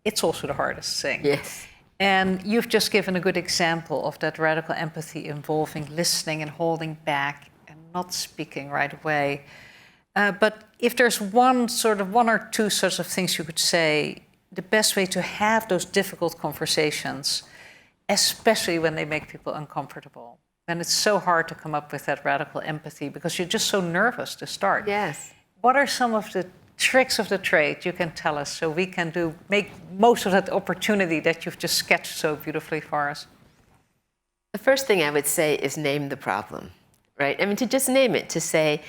It's also the hardest thing. Yes. And you've just given a good example of that radical empathy involving listening and holding back and not speaking right away. But if there's one or two sorts of things you could say, the best way to have those difficult conversations, especially when they make people uncomfortable, and it's so hard to come up with that radical empathy because you're just so nervous to start. Yes. What are some of the tricks of the trade you can tell us so we can make most of that opportunity that you've just sketched so beautifully for us? The first thing I would say is name the problem, right? I mean, to just name it, to say,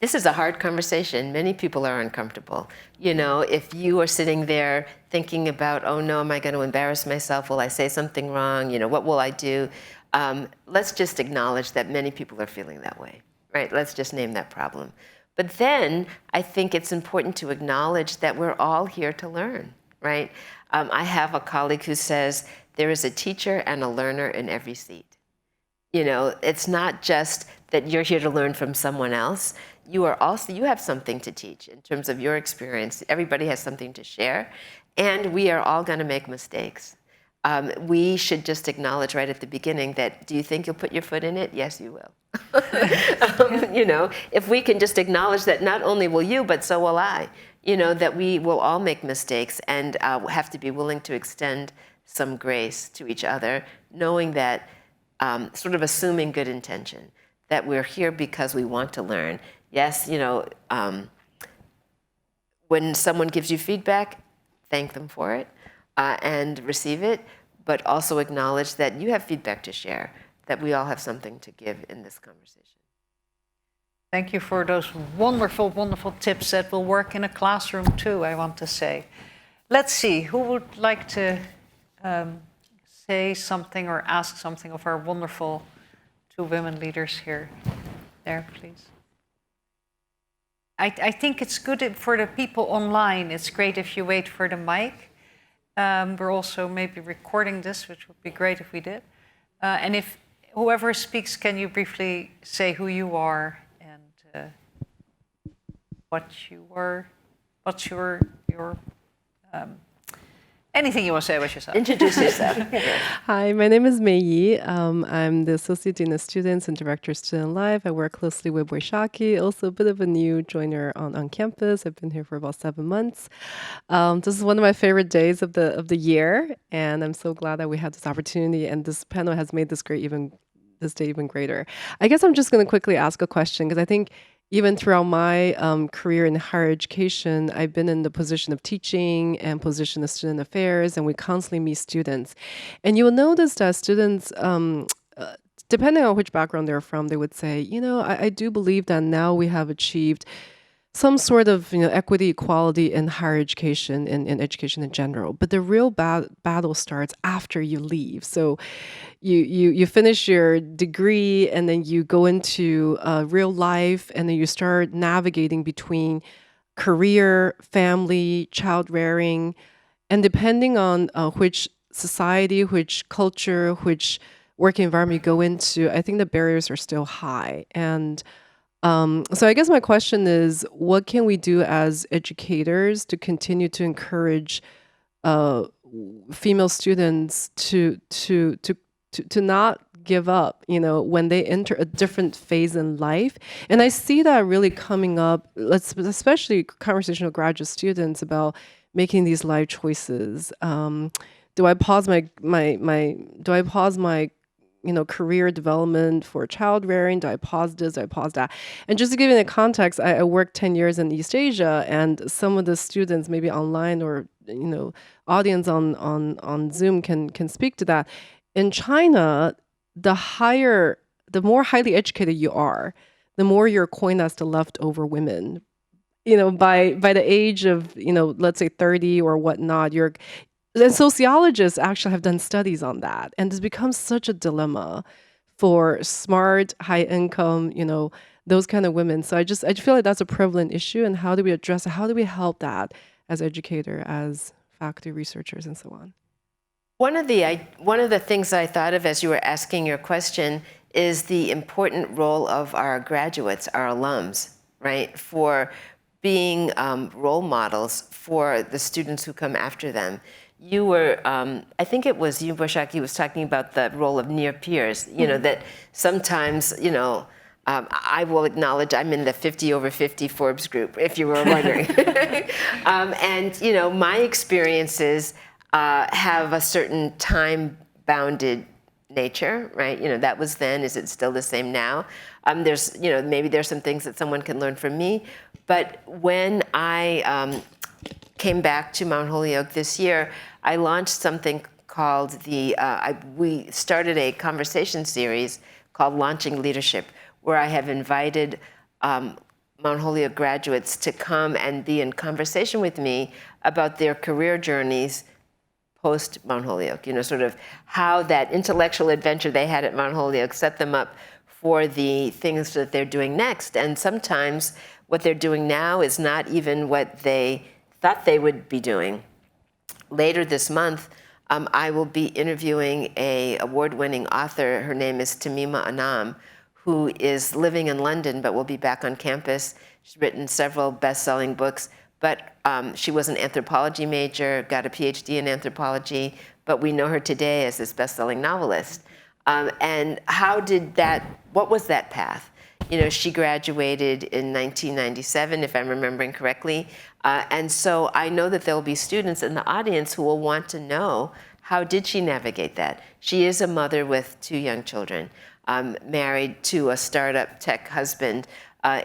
this is a hard conversation. Many people are uncomfortable. You know, if you are sitting there thinking about, oh no, am I going to embarrass myself? Will I say something wrong? You know, what will I do? Let's just acknowledge that many people are feeling that way, right? Let's just name that problem. But then I think it's important to acknowledge that we're all here to learn, right? I have a colleague who says there is a teacher and a learner in every seat. You know, it's not just that you're here to learn from someone else. You have something to teach in terms of your experience. Everybody has something to share, and we are all going to make mistakes. We should just acknowledge right at the beginning that, do you think you'll put your foot in it? Yes, you will. You know, if we can just acknowledge that not only will you, but so will I, you know, that we will all make mistakes and have to be willing to extend some grace to each other, knowing that, sort of assuming good intention, that we're here because we want to learn. Yes, you know, when someone gives you feedback, thank them for it and receive it, but also acknowledge that you have feedback to share, that we all have something to give in this conversation. Thank you for those wonderful, wonderful tips that will work in a classroom too, I want to say. Let's see, who would like to say something or ask something of our wonderful two women leaders here? There, please. I think it's good for the people online. It's great if you wait for the mic. We're also maybe recording this, which would be great if we did. And if whoever speaks, can you briefly say who you are and what's your Anything you want to say about yourself? Introduce yourself. Hi, my name is Mei Yi. I'm the Associate Dean of Students and Director of Student Life. I work closely with Boishaki, also a bit of a new joiner on campus. I've been here for about 7 months. This is one of my favorite days of the year, and I'm so glad that we had this opportunity, and this panel has made this day even greater. I guess I'm just going to quickly ask a question, because I think even throughout my career in higher education, I've been in the position of teaching and position of student affairs, and we constantly meet students. And you will notice that students, depending on which background they're from, they would say, I do believe that now we have achieved some sort of equity, equality in higher education and in education in general. But the real battle starts after you leave. So you finish your degree, and then you go into real life, and then you start navigating between career, family, child rearing, and depending on which society, which culture, which work environment you go into, I think the barriers are still high. And so I guess my question is, what can we do as educators to continue to encourage female students to not give up, when they enter a different phase in life? And I see that really coming up, especially conversational graduate students about making these life choices. Do I pause my career development for child rearing? Do I pause this? Do I pause that? And just to give you the context, I worked 10 years in East Asia, and some of the students, maybe online or audience on Zoom can speak to that. In China, the more highly educated you are, the more you're coined as the leftover women. By the age of let's say 30 or whatnot, and sociologists actually have done studies on that, and it's become such a dilemma for smart, high income, those kind of women. So I feel like that's a prevalent issue, and how do we address it? How do we help that as educators, as faculty, researchers, and so on? One of the things I thought of as you were asking your question is the important role of our graduates, our alums, right, for being role models for the students who come after them. You were, I think it was you, Boishaki, was talking about the role of near peers, that sometimes, I will acknowledge I'm in the 50 over 50 Forbes group, if you were wondering. And, my experiences have a certain time-bounded nature, right? That was then. Is it still the same now? There's, maybe there's some things that someone can learn from me. But when I came back to Mount Holyoke this year, I launched something called we started a conversation series called Launching Leadership, where I have invited Mount Holyoke graduates to come and be in conversation with me about their career journeys post Mount Holyoke, sort of how that intellectual adventure they had at Mount Holyoke set them up for the things that they're doing next. And sometimes what they're doing now is not even what they thought they would be doing. Later this month, I will be interviewing an award-winning author. Her name is Tamima Anam, who is living in London but will be back on campus. She's written several best-selling books, but she was an anthropology major, got a PhD in anthropology, but we know her today as this best-selling novelist. And what was that path? She graduated in 1997, if I'm remembering correctly. And so I know that there will be students in the audience who will want to know, how did she navigate that? She is a mother with 2 young children, married to a startup tech husband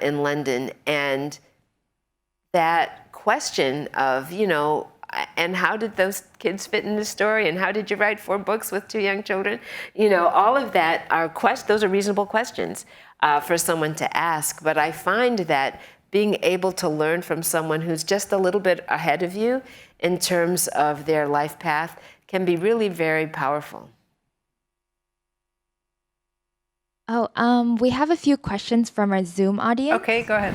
in London. And that question of, and how did those kids fit in the story? And how did you write 4 books with 2 young children? All of that those are reasonable questions for someone to ask. But I find that being able to learn from someone who's just a little bit ahead of you in terms of their life path can be really very powerful. We have a few questions from our Zoom audience. Okay, go ahead.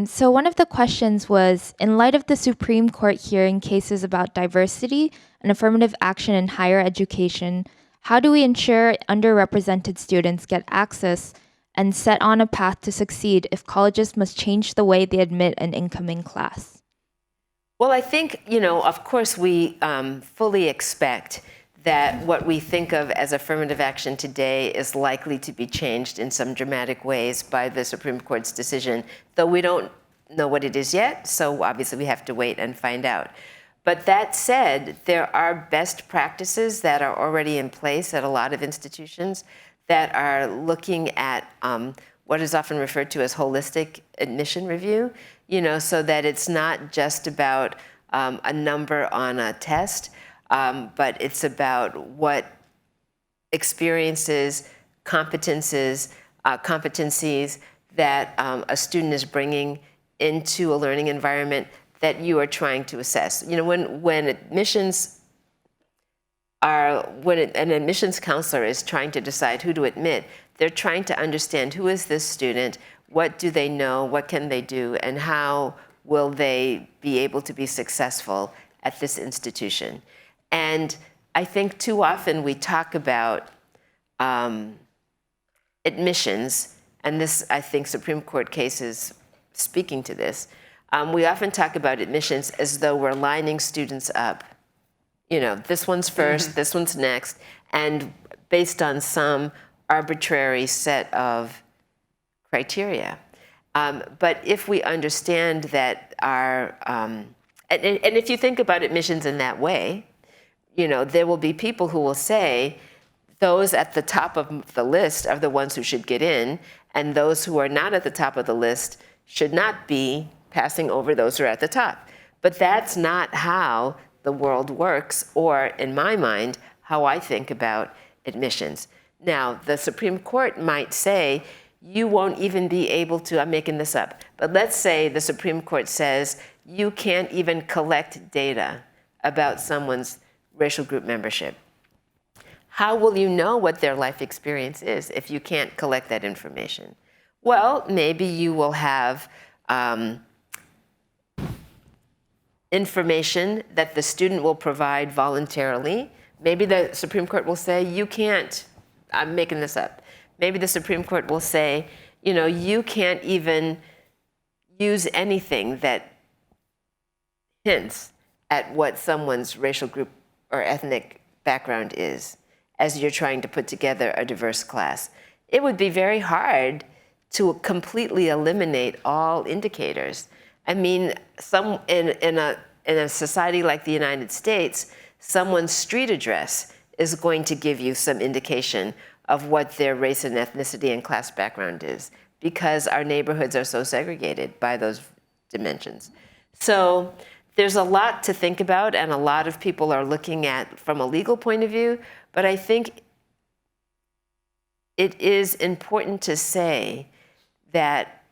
So one of the questions was, in light of the Supreme Court hearing cases about diversity and affirmative action in higher education, how do we ensure underrepresented students get access and set on a path to succeed if colleges must change the way they admit an incoming class? Well, I think, of course, we fully expect that what we think of as affirmative action today is likely to be changed in some dramatic ways by the Supreme Court's decision, though we don't know what it is yet, so obviously we have to wait and find out. But that said, there are best practices that are already in place at a lot of institutions that are looking at what is often referred to as holistic admission review, so that it's not just about a number on a test, but it's about what experiences, competencies that a student is bringing into a learning environment that you are trying to assess. When an admissions counselor is trying to decide who to admit, they're trying to understand who is this student, what do they know, what can they do, and how will they be able to be successful at this institution. And I think too often we talk about admissions, and this, I think, Supreme Court cases speaking to this. We often talk about admissions as though we're lining students up. This one's first, this one's next, and based on some arbitrary set of criteria. But if we understand that and if you think about admissions in that way, there will be people who will say those at the top of the list are the ones who should get in, and those who are not at the top of the list should not be passing over those who are at the top. But that's not how the world works, or in my mind, how I think about admissions. Now, the Supreme Court might say, you won't even be able to, I'm making this up, but let's say the Supreme Court says you can't even collect data about someone's racial group membership. How will you know what their life experience is if you can't collect that information? Well, maybe you will have information that the student will provide voluntarily. Maybe the Supreme Court will say, you can't, I'm making this up. Maybe the Supreme Court will say, you can't even use anything that hints at what someone's racial group or ethnic background is as you're trying to put together a diverse class. It would be very hard to completely eliminate all indicators. I mean, in a society like the United States, someone's street address is going to give you some indication of what their race and ethnicity and class background is, because our neighborhoods are so segregated by those dimensions. So there's a lot to think about, and a lot of people are looking at from a legal point of view, but I think it is important to say that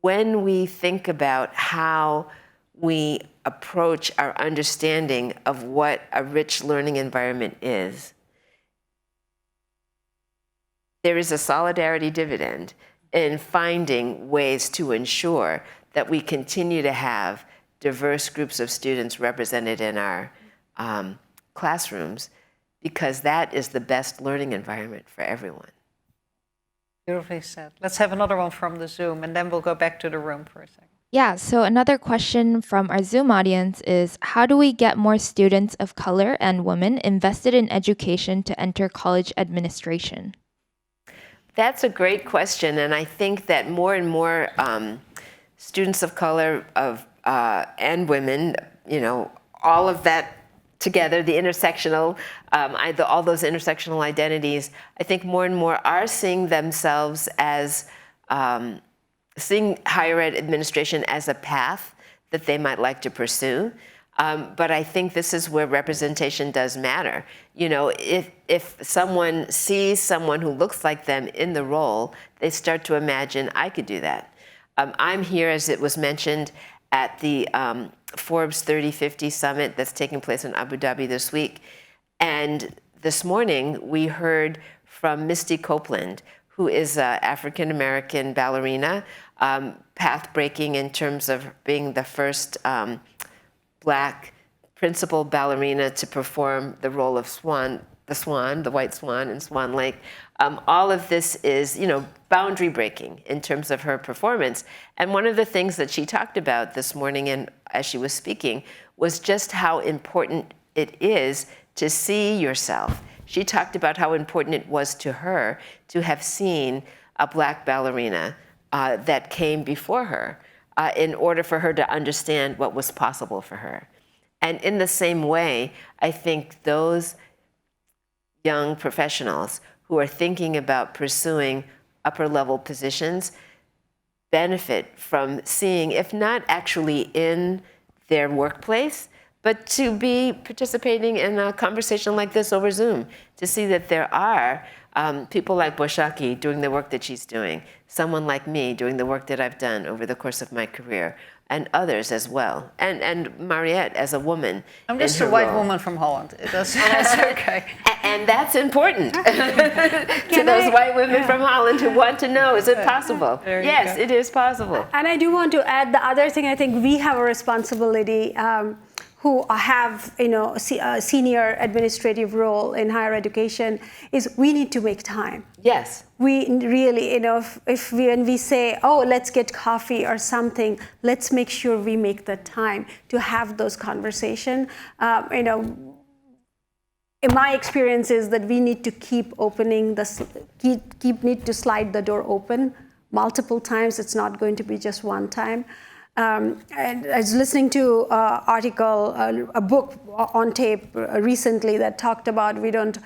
when we think about how we approach our understanding of what a rich learning environment is, there is a solidarity dividend in finding ways to ensure that we continue to have diverse groups of students represented in our classrooms, because that is the best learning environment for everyone. Beautifully said. Let's have another one from the Zoom, and then we'll go back to the room for a second. Yeah, so another question from our Zoom audience is, how do we get more students of color and women invested in education to enter college administration? That's a great question, and I think that more and more students of color and women, all of that together, the intersectional, all those intersectional identities, I think more and more are seeing themselves as seeing higher ed administration as a path that they might like to pursue. But I think this is where representation does matter. If someone sees someone who looks like them in the role, they start to imagine, I could do that. I'm here, as it was mentioned, at the Forbes 3050 Summit that's taking place in Abu Dhabi this week. And this morning, we heard from Misty Copeland, who is an African-American ballerina, path-breaking in terms of being the first Black principal ballerina to perform the role of the white swan in Swan Lake. All of this is, boundary breaking in terms of her performance. And one of the things that she talked about this morning and as she was speaking was just how important it is to see yourself. She talked about how important it was to her to have seen a Black ballerina that came before her in order for her to understand what was possible for her. And in the same way, I think those young professionals who are thinking about pursuing upper level positions benefit from seeing, if not actually in their workplace, but to be participating in a conversation like this over Zoom, to see that there are people like Boshaki doing the work that she's doing, someone like me doing the work that I've done over the course of my career, and others as well, and Mariët as a woman. I'm just a white woman from Holland. That's okay. And that's important to those white women from Holland who want to know, is it possible? Yes, it is possible. And I do want to add the other thing. I think we have a responsibility who have a senior administrative role in higher education is we need to make time. Yes. We really, when we say, oh, let's get coffee or something, let's make sure we make the time to have those conversations. In my experience is that we need to keep opening need to slide the door open multiple times. It's not going to be just one time. And I was listening to a book on tape recently that talked about we don't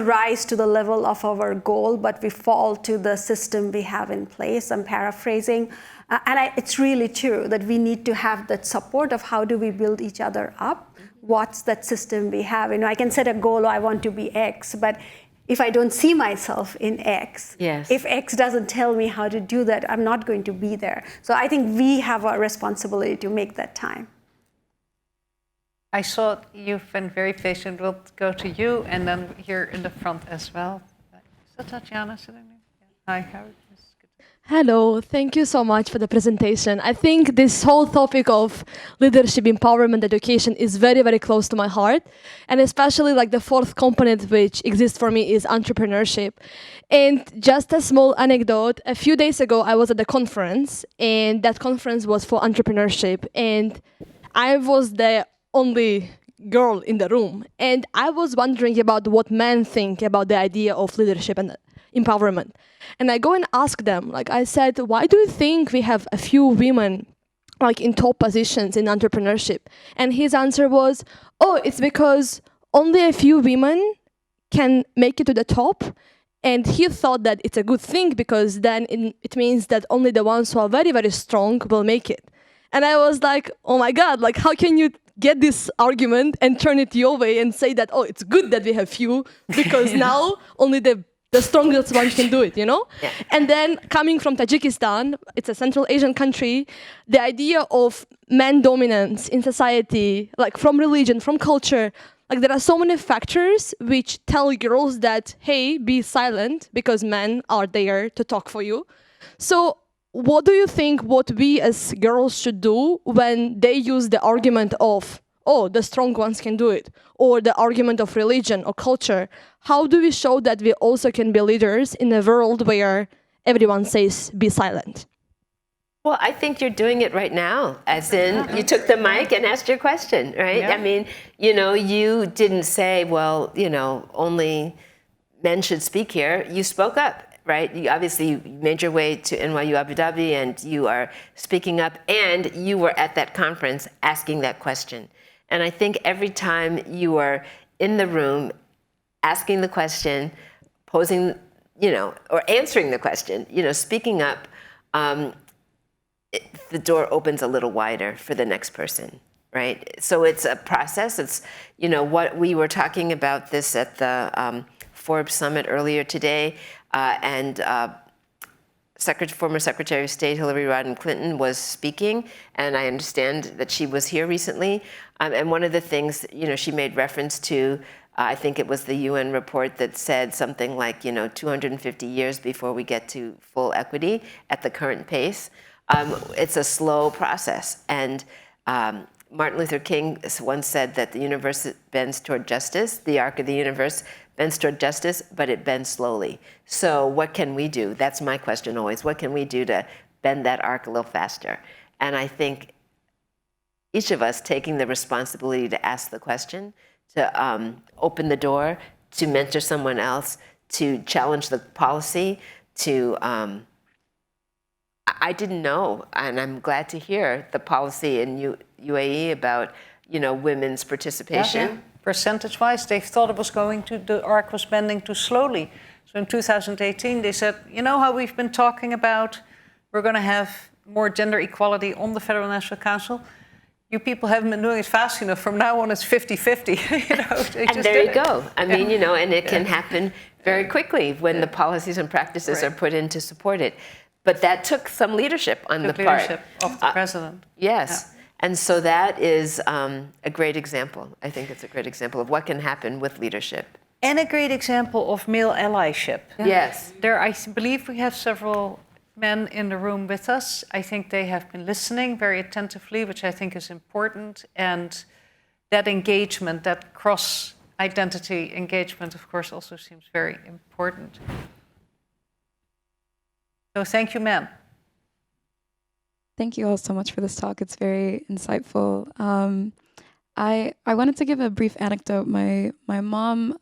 rise to the level of our goal, but we fall to the system we have in place. I'm paraphrasing. It's really true that we need to have that support of how do we build each other up. What's that system we have? I can set a goal, I want to be X, but if I don't see myself in X, yes. If X doesn't tell me how to do that, I'm not going to be there. So I think we have a responsibility to make that time. I saw you've been very patient. We'll go to you and then here in the front as well. Is that Tatiana sitting there? Hi, Howard. Hello, thank you so much for the presentation. I think this whole topic of leadership, empowerment, education is very, very close to my heart. And especially like the fourth component which exists for me is entrepreneurship. And just a small anecdote, a few days ago I was at a conference and that conference was for entrepreneurship. And I was the only girl in the room. And I was wondering about what men think about the idea of leadership and empowerment. And I go and ask them, I said, why do you think we have a few women in top positions in entrepreneurship? And his answer was, oh, it's because only a few women can make it to the top. And he thought that it's a good thing because then it means that only the ones who are very, very strong will make it. And I was like, oh my God, how can you get this argument and turn it your way and say that, oh, it's good that we have few because now only the strongest one can do it, Yeah. And then coming from Tajikistan, it's a Central Asian country, the idea of man dominance in society, from religion, from culture, there are so many factors which tell girls that, hey, be silent because men are there to talk for you. So what do you think what we as girls should do when they use the argument of, oh, the strong ones can do it, or the argument of religion or culture? How do we show that we also can be leaders in a world where everyone says, be silent? Well, I think you're doing it right now, as in you took the mic and asked your question, right? Yeah. I mean, you didn't say, well, only men should speak here. You spoke up, right? You obviously made your way to NYU Abu Dhabi and you are speaking up and you were at that conference asking that question. And I think every time you are in the room asking the question, posing, or answering the question, speaking up, the door opens a little wider for the next person, right? So it's a process. It's, what we were talking about this at the Forbes Summit earlier today, and former Secretary of State Hillary Rodham Clinton was speaking, and I understand that she was here recently. And one of the things, she made reference to, I think it was the UN report that said something like, 250 years before we get to full equity at the current pace. It's a slow process. And Martin Luther King once said that the universe bends toward justice, the arc of the universe bends toward justice, but it bends slowly. So what can we do? That's my question always. What can we do to bend that arc a little faster? And I think each of us taking the responsibility to ask the question, to open the door, to mentor someone else, to challenge the policy, to, I didn't know, and I'm glad to hear the policy in UAE about, women's participation. Yeah. Percentage-wise, they thought the arc was bending too slowly. So in 2018, they said, you know how we've been talking about we're going to have more gender equality on the Federal National Council? You people haven't been doing it fast enough. From now on, it's 50-50. And there you go. I mean, and it can happen very quickly when the policies and practices are put in to support it. But that took some leadership on the part. Leadership of the president. Yes. Yeah. And so that is a great example. I think it's a great example of what can happen with leadership. And a great example of male allyship. Yeah. Yes. There, I believe we have several men in the room with us. I think they have been listening very attentively, which I think is important. And that engagement, that cross-identity engagement, of course, also seems very important. So thank you, ma'am. Thank you all so much for this talk. It's very insightful. I wanted to give a brief anecdote. My mom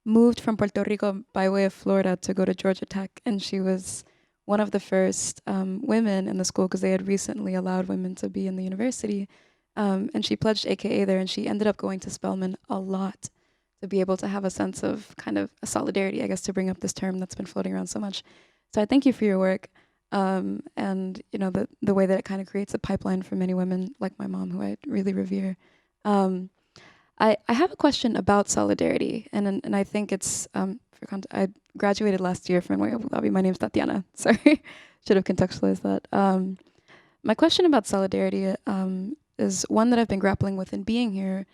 moved from Puerto Rico by way of Florida to go to Georgia Tech, and she was one of the first women in the school because they had recently allowed women to be in the university. And she pledged AKA there, and she ended up going to Spelman a lot to be able to have a sense of kind of a solidarity, I guess, to bring up this term that's been floating around so much. So I thank you for your work. And the way that it kind of creates a pipeline for many women like my mom, who I really revere. I have a question about solidarity, and I think it's I graduated last year from NYU Abu Dhabi. My name's Tatiana. Sorry, should have contextualized that. My question about solidarity is one that I've been grappling with in being here,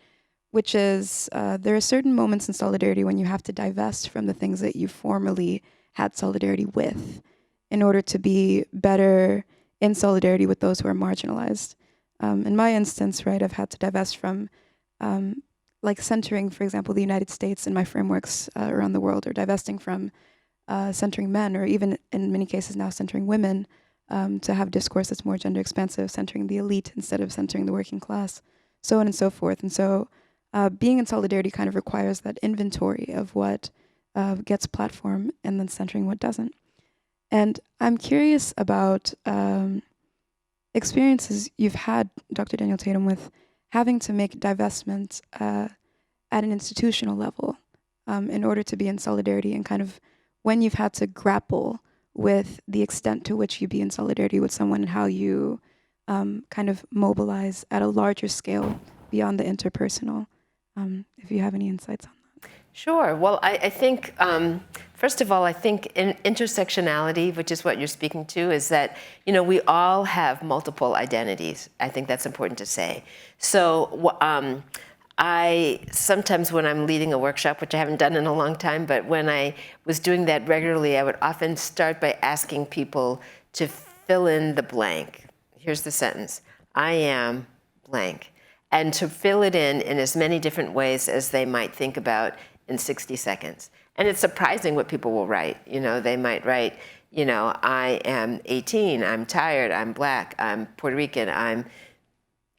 which is there are certain moments in solidarity when you have to divest from the things that you formerly had solidarity with, in order to be better in solidarity with those who are marginalized. In my instance, right, I've had to divest from centering, for example, the United States in my frameworks around the world, or divesting from centering men, or even in many cases now centering women, to have discourse that's more gender expansive, centering the elite instead of centering the working class, so on and so forth. And so being in solidarity kind of requires that inventory of what gets platform and then centering what doesn't. And I'm curious about experiences you've had, Dr. Daniel Tatum, with having to make divestments at an institutional level in order to be in solidarity, and kind of when you've had to grapple with the extent to which you be in solidarity with someone and how you kind of mobilize at a larger scale beyond the interpersonal, if you have any insights on that. Sure. Well, I think, first of all, I think intersectionality, which is what you're speaking to, is that, we all have multiple identities. I think that's important to say. So I sometimes, when I'm leading a workshop, which I haven't done in a long time, but when I was doing that regularly, I would often start by asking people to fill in the blank. Here's the sentence: I am blank. And to fill it in as many different ways as they might think about in 60 seconds. And it's surprising what people will write. They might write, I am 18, I'm tired, I'm black, I'm Puerto Rican, I'm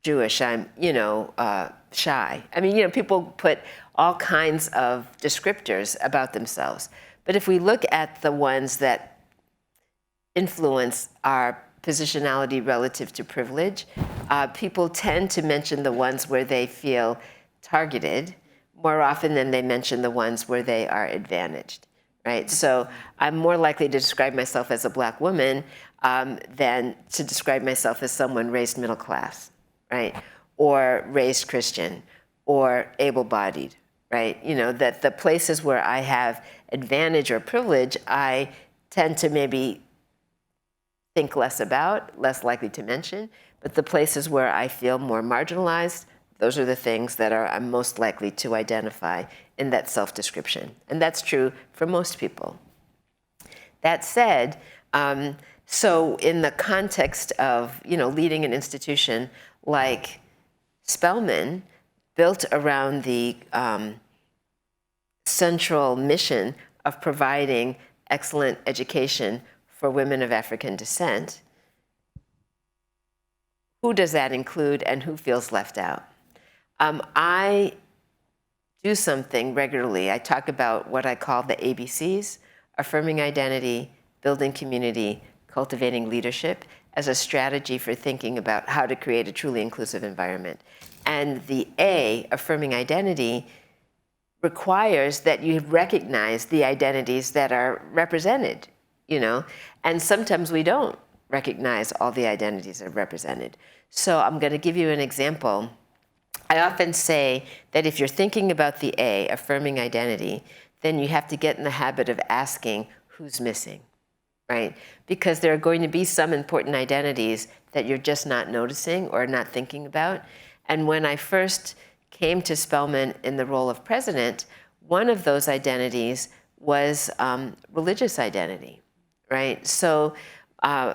Jewish, I'm, shy. I mean, people put all kinds of descriptors about themselves. But if we look at the ones that influence our positionality relative to privilege, people tend to mention the ones where they feel targeted more often than they mention the ones where they are advantaged, right? So I'm more likely to describe myself as a black woman than to describe myself as someone raised middle class, right? Or raised Christian, or able-bodied, right? That the places where I have advantage or privilege, I tend to maybe think less about, less likely to mention, but the places where I feel more marginalized, those are the things that I'm most likely to identify in that self-description. And that's true for most people. That said, so in the context of, leading an institution like Spelman, built around the central mission of providing excellent education for women of African descent, who does that include and who feels left out? I do something regularly. I talk about what I call the ABCs: affirming identity, building community, cultivating leadership, as a strategy for thinking about how to create a truly inclusive environment. And the A, affirming identity, requires that you recognize the identities that are represented, and sometimes we don't recognize all the identities that are represented. So I'm going to give you an example. I often say that if you're thinking about the A, affirming identity, then you have to get in the habit of asking who's missing, right? Because there are going to be some important identities that you're just not noticing or not thinking about. And when I first came to Spelman in the role of president, one of those identities was religious identity, right? So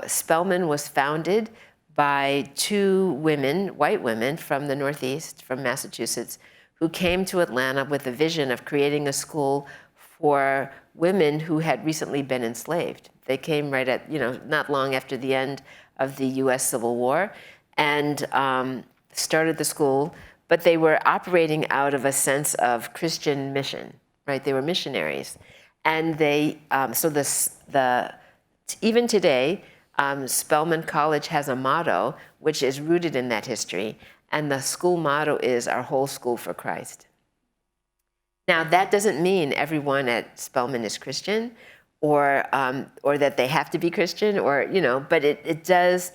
Spelman was founded by two women, white women from the Northeast, from Massachusetts, who came to Atlanta with a vision of creating a school for women who had recently been enslaved. They came right at, not long after the end of the US Civil War, and started the school, but they were operating out of a sense of Christian mission, right? They were missionaries. And they, even today, Spelman College has a motto which is rooted in that history, and the school motto is "Our whole school for Christ." Now, that doesn't mean everyone at Spelman is Christian, or that they have to be Christian, but it does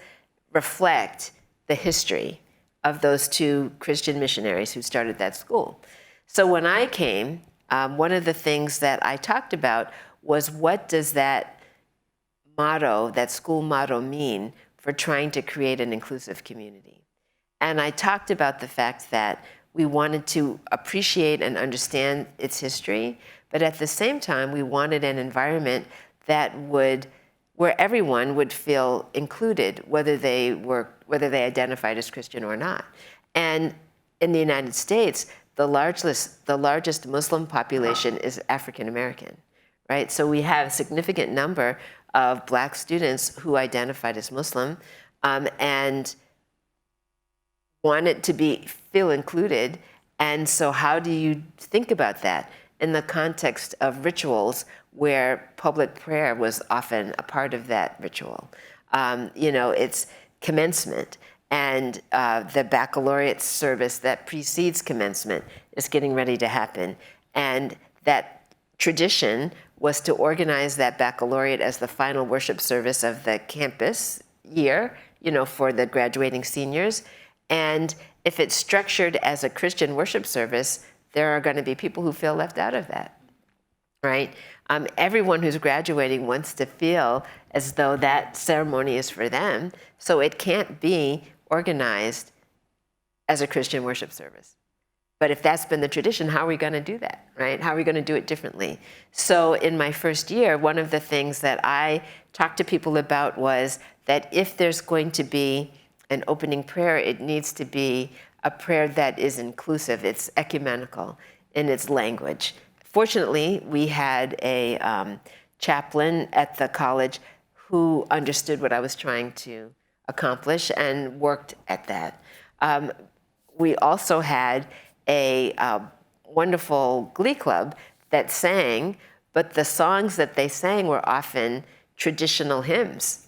reflect the history of those two Christian missionaries who started that school. So when I came, one of the things that I talked about was, what does that motto, that school motto, mean for trying to create an inclusive community? And I talked about the fact that we wanted to appreciate and understand its history, but at the same time, we wanted an environment where everyone would feel included, whether they identified as Christian or not. And in the United States, the largest Muslim population is African American, right? So we have a significant number of Black students who identified as Muslim, and wanted to feel included. And so how do you think about that in the context of rituals where public prayer was often a part of that ritual? It's commencement, and the baccalaureate service that precedes commencement is getting ready to happen. And that tradition was to organize that baccalaureate as the final worship service of the campus year, for the graduating seniors. And if it's structured as a Christian worship service, there are going to be people who feel left out of that, right? Everyone who's graduating wants to feel as though that ceremony is for them, so it can't be organized as a Christian worship service. But if that's been the tradition, how are we going to do that, right? How are we going to do it differently? So in my first year, one of the things that I talked to people about was that if there's going to be an opening prayer, it needs to be a prayer that is inclusive. It's ecumenical in its language. Fortunately, we had a chaplain at the college who understood what I was trying to accomplish and worked at that. We also had a wonderful glee club that sang, but the songs that they sang were often traditional hymns,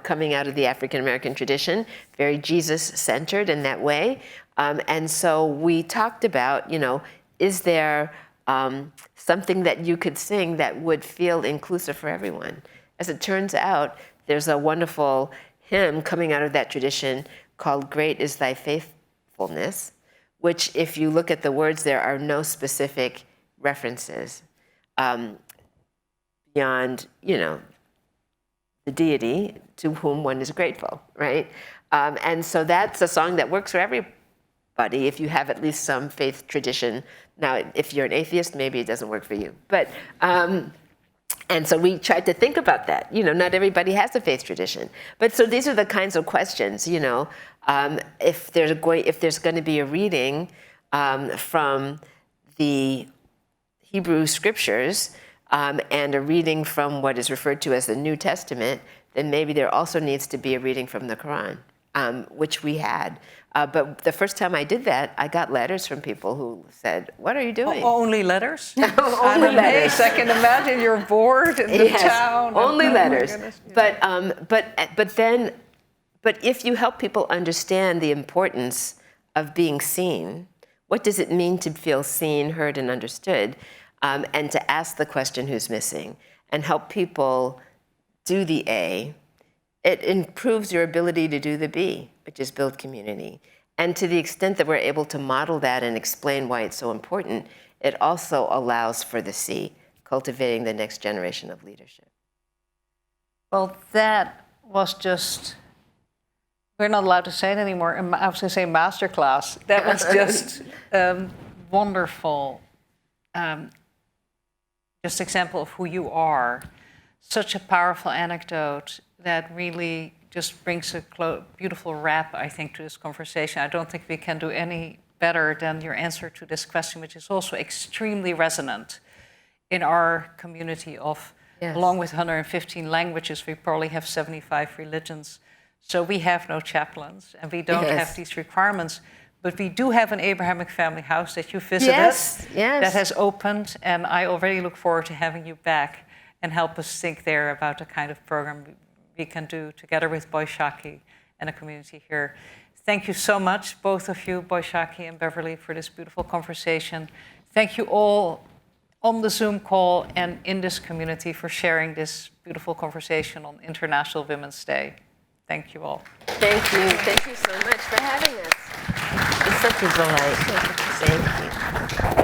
coming out of the African American tradition, very Jesus-centered in that way. And so we talked about, is there something that you could sing that would feel inclusive for everyone? As it turns out, there's a wonderful hymn coming out of that tradition called "Great is Thy Faithfulness," which, if you look at the words, there are no specific references beyond, the deity to whom one is grateful, right? And so that's a song that works for everybody if you have at least some faith tradition. Now, if you're an atheist, maybe it doesn't work for you. But and so we tried to think about that. Not everybody has a faith tradition. But so these are the kinds of questions, if there's going to be a reading from the Hebrew scriptures and a reading from what is referred to as the New Testament, then maybe there also needs to be a reading from the Quran, which we had. But the first time I did that, I got letters from people who said, "What are you doing?" Only letters? Only letters. I can imagine you're bored in the town. Only letters. Goodness, yeah. But if you help people understand the importance of being seen, what does it mean to feel seen, heard, and understood, and to ask the question, who's missing, and help people do the A, it improves your ability to do the B, which is build community. And to the extent that we're able to model that and explain why it's so important, it also allows for the C, cultivating the next generation of leadership. Well, that was just, we're not allowed to say it anymore. I was going to say masterclass. That was just wonderful, just example of who you are. Such a powerful anecdote that really just brings a beautiful wrap, I think, to this conversation. I don't think we can do any better than your answer to this question, which is also extremely resonant in our community of, yes, along with 115 languages, we probably have 75 religions. So we have no chaplains and we don't, yes, have these requirements, but we do have an Abrahamic family house that you visited, yes, yes, that has opened, and I already look forward to having you back and help us think there about the kind of program we can do together with Boishaki and the community here. Thank you so much, both of you, Boishaki and Beverly, for this beautiful conversation. Thank you all on the Zoom call and in this community for sharing this beautiful conversation on International Women's Day. Thank you all. Thank you. Thank you so much for having us. It's such a delight. Thank you.